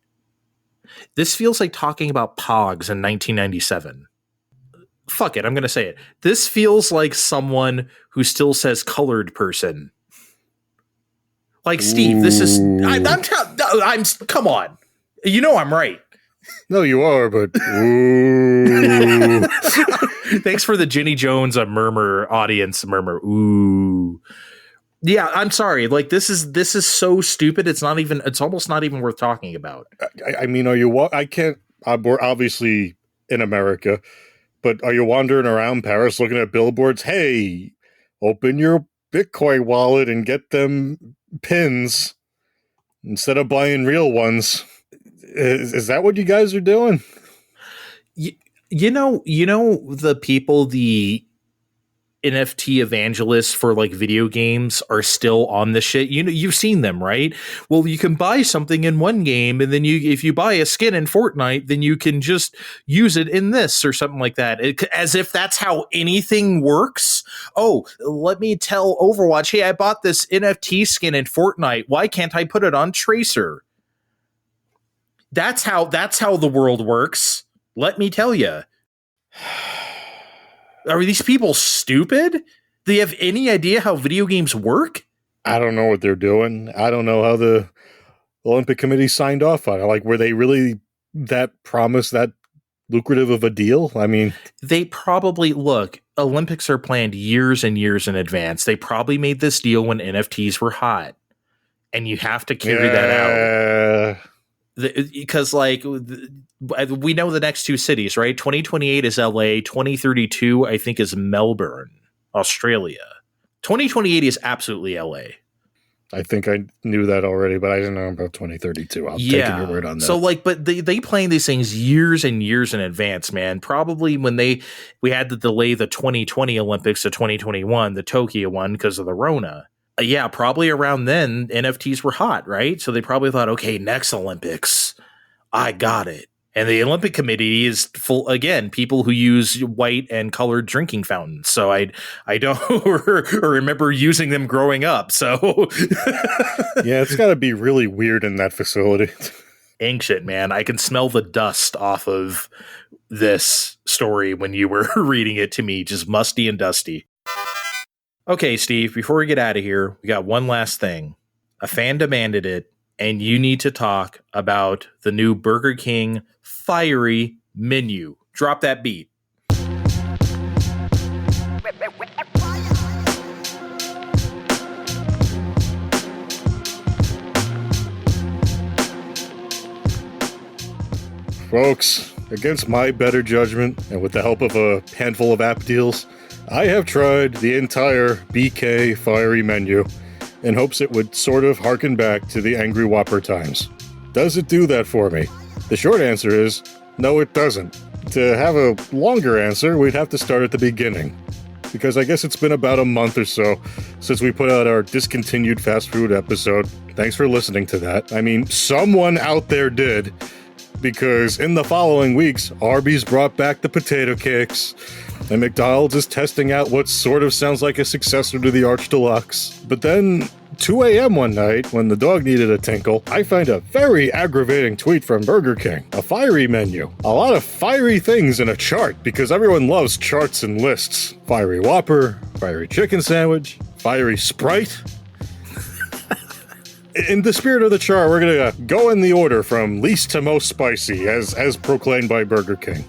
This feels like talking about Pogs in 1997. Fuck it, I'm going to say it. This feels like someone who still says colored person. Like, Steve, this is... I'm come on. You know I'm right. No, you are, but ooh. Thanks for the Jenny Jones audience murmur. Ooh. Yeah, I'm sorry. Like this is so stupid. It's almost not even worth talking about. I mean, are you? I can't. We're obviously in America, but are you wandering around Paris looking at billboards? Hey, open your Bitcoin wallet and get them pins instead of buying real ones. Is that what you guys are doing? You know the people, the NFT evangelists for like video games are still on the shit. You know, you've seen them, right? Well, you can buy something in one game, and then if you buy a skin in Fortnite, then you can just use it in this or something like that. As if that's how anything works. Oh, let me tell Overwatch, hey, I bought this NFT skin in Fortnite. Why can't I put it on Tracer? That's how the world works. Let me tell you. Are these people stupid? Do they have any idea how video games work? I don't know what they're doing. I don't know how the Olympic Committee signed off on it. Like, were they really that lucrative of a deal? I mean, they probably Olympics are planned years and years in advance. They probably made this deal when NFTs were hot, and you have to carry that out. Because we know the next two cities, right? 2028 is LA. 2032, I think, is Melbourne, Australia. 2028 is absolutely LA. I think I knew that already, but I didn't know about 2032. I'll take your word on that. So, but they plan these things years and years in advance, man. Probably when we had to delay the 2020 Olympics to 2021, the Tokyo one, because of the Rona. Yeah, probably around then, NFTs were hot, right? So they probably thought, okay, next Olympics, I got it. And the Olympic Committee is full, again, people who use white and colored drinking fountains. So I don't remember using them growing up. So yeah, it's got to be really weird in that facility. Ancient, man. I can smell the dust off of this story when you were reading it to me, just musty and dusty. Okay, Steve, before we get out of here, we got one last thing. A fan demanded it, and you need to talk about the new Burger King fiery menu. Drop that beat. Folks, against my better judgment, and with the help of a handful of app deals, I have tried the entire BK fiery menu in hopes it would sort of harken back to the Angry Whopper times. Does it do that for me? The short answer is, no it doesn't. To have a longer answer, we'd have to start at the beginning. Because I guess it's been about a month or so since we put out our discontinued fast food episode. Thanks for listening to that. I mean, someone out there did. Because in the following weeks, Arby's brought back the potato cakes, and McDonald's is testing out what sort of sounds like a successor to the Arch Deluxe. But then, 2 a.m. one night, when the dog needed a tinkle, I find a very aggravating tweet from Burger King. A fiery menu. A lot of fiery things in a chart, because everyone loves charts and lists. Fiery Whopper, fiery chicken sandwich, fiery Sprite. In the spirit of the chart, we're going to go in the order from least to most spicy, as proclaimed by Burger King.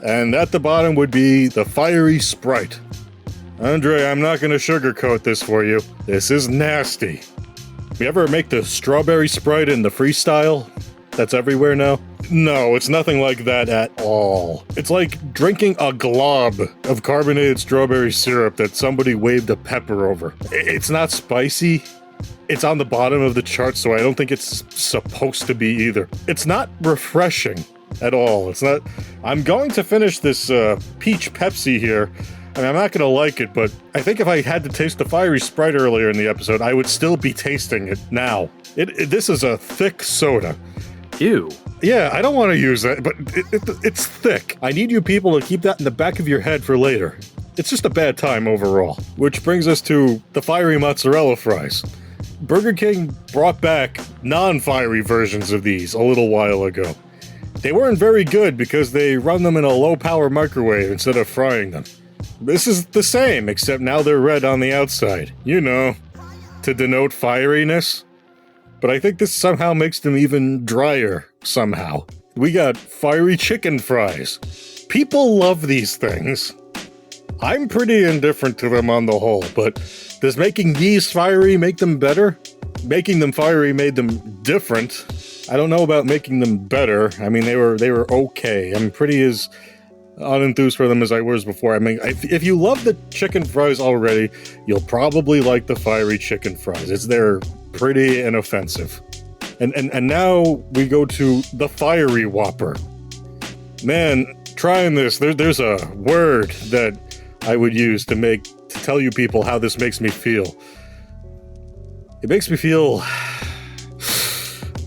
And at the bottom would be the fiery Sprite. Andre, I'm not going to sugarcoat this for you. This is nasty. You ever make the strawberry Sprite in the freestyle that's everywhere now? No, it's nothing like that at all. It's like drinking a glob of carbonated strawberry syrup that somebody waved a pepper over. It's not spicy. It's on the bottom of the chart, so I don't think it's supposed to be either. It's not refreshing at all. It's not. I'm going to finish this Peach Pepsi here. I mean, I'm not going to like it, but I think if I had to taste the fiery Sprite earlier in the episode, I would still be tasting it now. This is a thick soda. Ew. Yeah, I don't want to use that, but it's thick. I need you people to keep that in the back of your head for later. It's just a bad time overall. Which brings us to the fiery mozzarella fries. Burger King brought back non-fiery versions of these a little while ago. They weren't very good because they run them in a low-power microwave instead of frying them. This is the same, except now they're red on the outside. You know, to denote fieriness. But I think this somehow makes them even drier, somehow. we got fiery chicken fries. People love these things. I'm pretty indifferent to them on the whole, but does making these fiery make them better? Making them fiery made them different. I don't know about making them better. I mean, they were okay. I'm pretty as unenthused for them as I was before. I mean, if you love the chicken fries already, you'll probably like the fiery chicken fries. They're pretty inoffensive. And now we go to the fiery Whopper. Man, trying this, there's a word that I would use to tell you people how this makes me feel. It makes me feel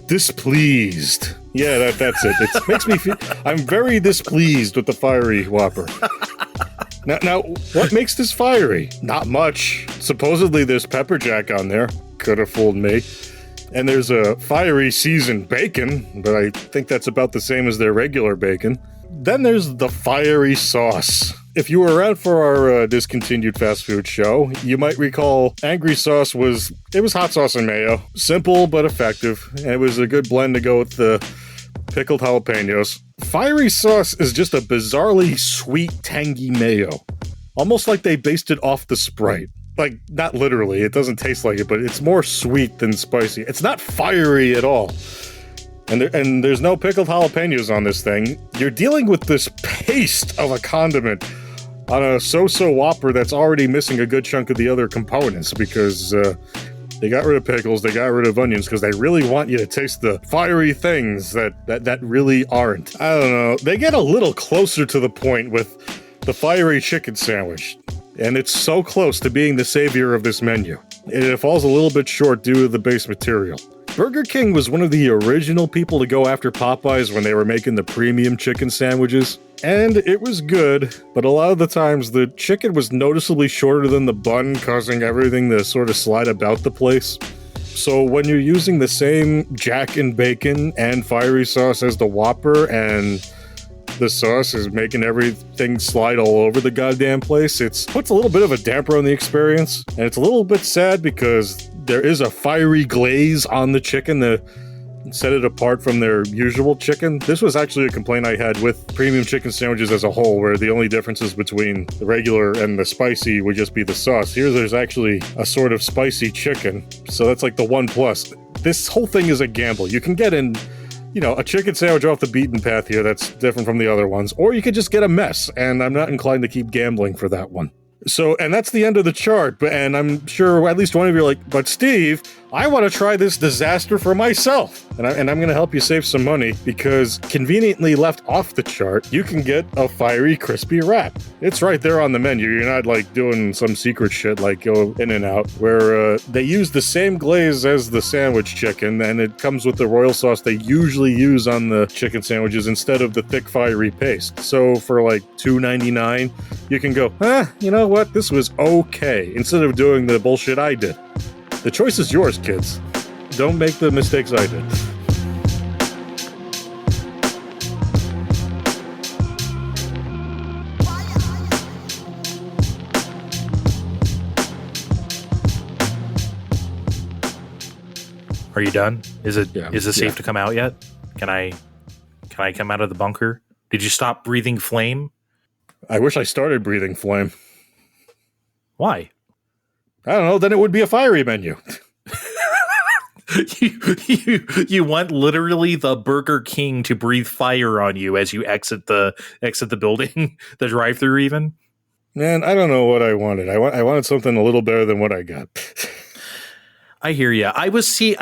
displeased. Yeah, that's it. It makes me feel I'm very displeased with the fiery Whopper. Now, what makes this fiery? Not much. Supposedly there's pepper jack on there. Could have fooled me. And there's a fiery seasoned bacon, but I think that's about the same as their regular bacon. Then there's the fiery sauce. If you were around for our discontinued fast food show, you might recall Angry Sauce was hot sauce and mayo. Simple but effective, and it was a good blend to go with the pickled jalapenos. Fiery sauce is just a bizarrely sweet, tangy mayo. Almost like they based it off the Sprite. Like, not literally, it doesn't taste like it, but it's more sweet than spicy. It's not fiery at all. And there's no pickled jalapenos on this thing. You're dealing with this paste of a condiment on a so-so Whopper that's already missing a good chunk of the other components because they got rid of pickles, they got rid of onions because they really want you to taste the fiery things that really aren't. I don't know. They get a little closer to the point with the fiery chicken sandwich, and it's so close to being the savior of this menu. It falls a little bit short due to the base material. Burger King was one of the original people to go after Popeyes when they were making the premium chicken sandwiches. And it was good, but a lot of the times the chicken was noticeably shorter than the bun, causing everything to sort of slide about the place. So when you're using the same jack and bacon and fiery sauce as the Whopper, and the sauce is making everything slide all over the goddamn place, it puts a little bit of a damper on the experience. And it's a little bit sad because there is a fiery glaze on the chicken to set it apart from their usual chicken. This was actually a complaint I had with premium chicken sandwiches as a whole, where the only differences between the regular and the spicy would just be the sauce. Here there's actually a sort of spicy chicken, so that's like the one plus. This whole thing is a gamble. You can get in, a chicken sandwich off the beaten path here that's different from the other ones, or you could just get a mess, and I'm not inclined to keep gambling for that one. So, and that's the end of the chart, and I'm sure at least one of you are like, but Steve, I want to try this disaster for myself. And I'm going to help you save some money because conveniently left off the chart, you can get a fiery crispy wrap. It's right there on the menu. You're not like doing some secret shit like go In-N-Out where they use the same glaze as the sandwich chicken, and it comes with the royal sauce they usually use on the chicken sandwiches instead of the thick fiery paste. So for like $2.99, you can go, you know what? This was okay, instead of doing the bullshit I did. The choice is yours, kids. Don't make the mistakes I did. Are you done? Is it safe to come out yet? Can I come out of the bunker? Did you stop breathing flame? I wish I started breathing flame. Why? I don't know, then it would be a fiery menu. You want literally the Burger King to breathe fire on you as you exit the building, the drive-through even? Man, I don't know what I wanted. I wanted something a little better than what I got. I hear you. I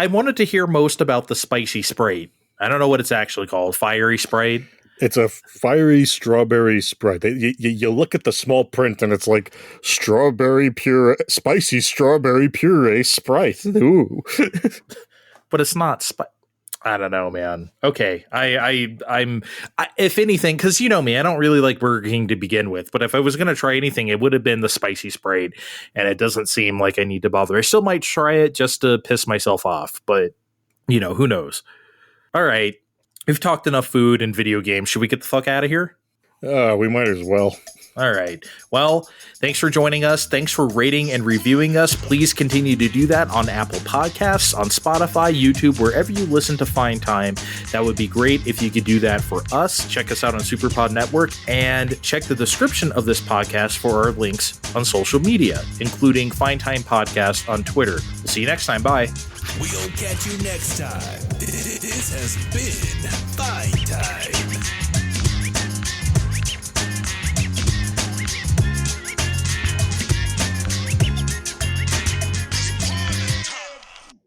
wanted to hear most about the spicy Sprite. I don't know what it's actually called. Fiery Sprite? It's a fiery strawberry Sprite. You look at the small print and it's like spicy strawberry puree Sprite. Ooh. But it's not I don't know, man. Okay. I'm if anything, because you know me, I don't really like Burger King to begin with, but if I was going to try anything, it would have been the spicy Sprite, and it doesn't seem like I need to bother. I still might try it just to piss myself off, but who knows? All right. We've talked enough food and video games. Should we get the fuck out of here? We might as well. All right. Well, thanks for joining us. Thanks for rating and reviewing us. Please continue to do that on Apple Podcasts, on Spotify, YouTube, wherever you listen to Find Time. That would be great if you could do that for us. Check us out on Superpod Network and check the description of this podcast for our links on social media, including Find Time Podcast on Twitter. We'll see you next time. Bye. We'll catch you next time. This has been Find Time.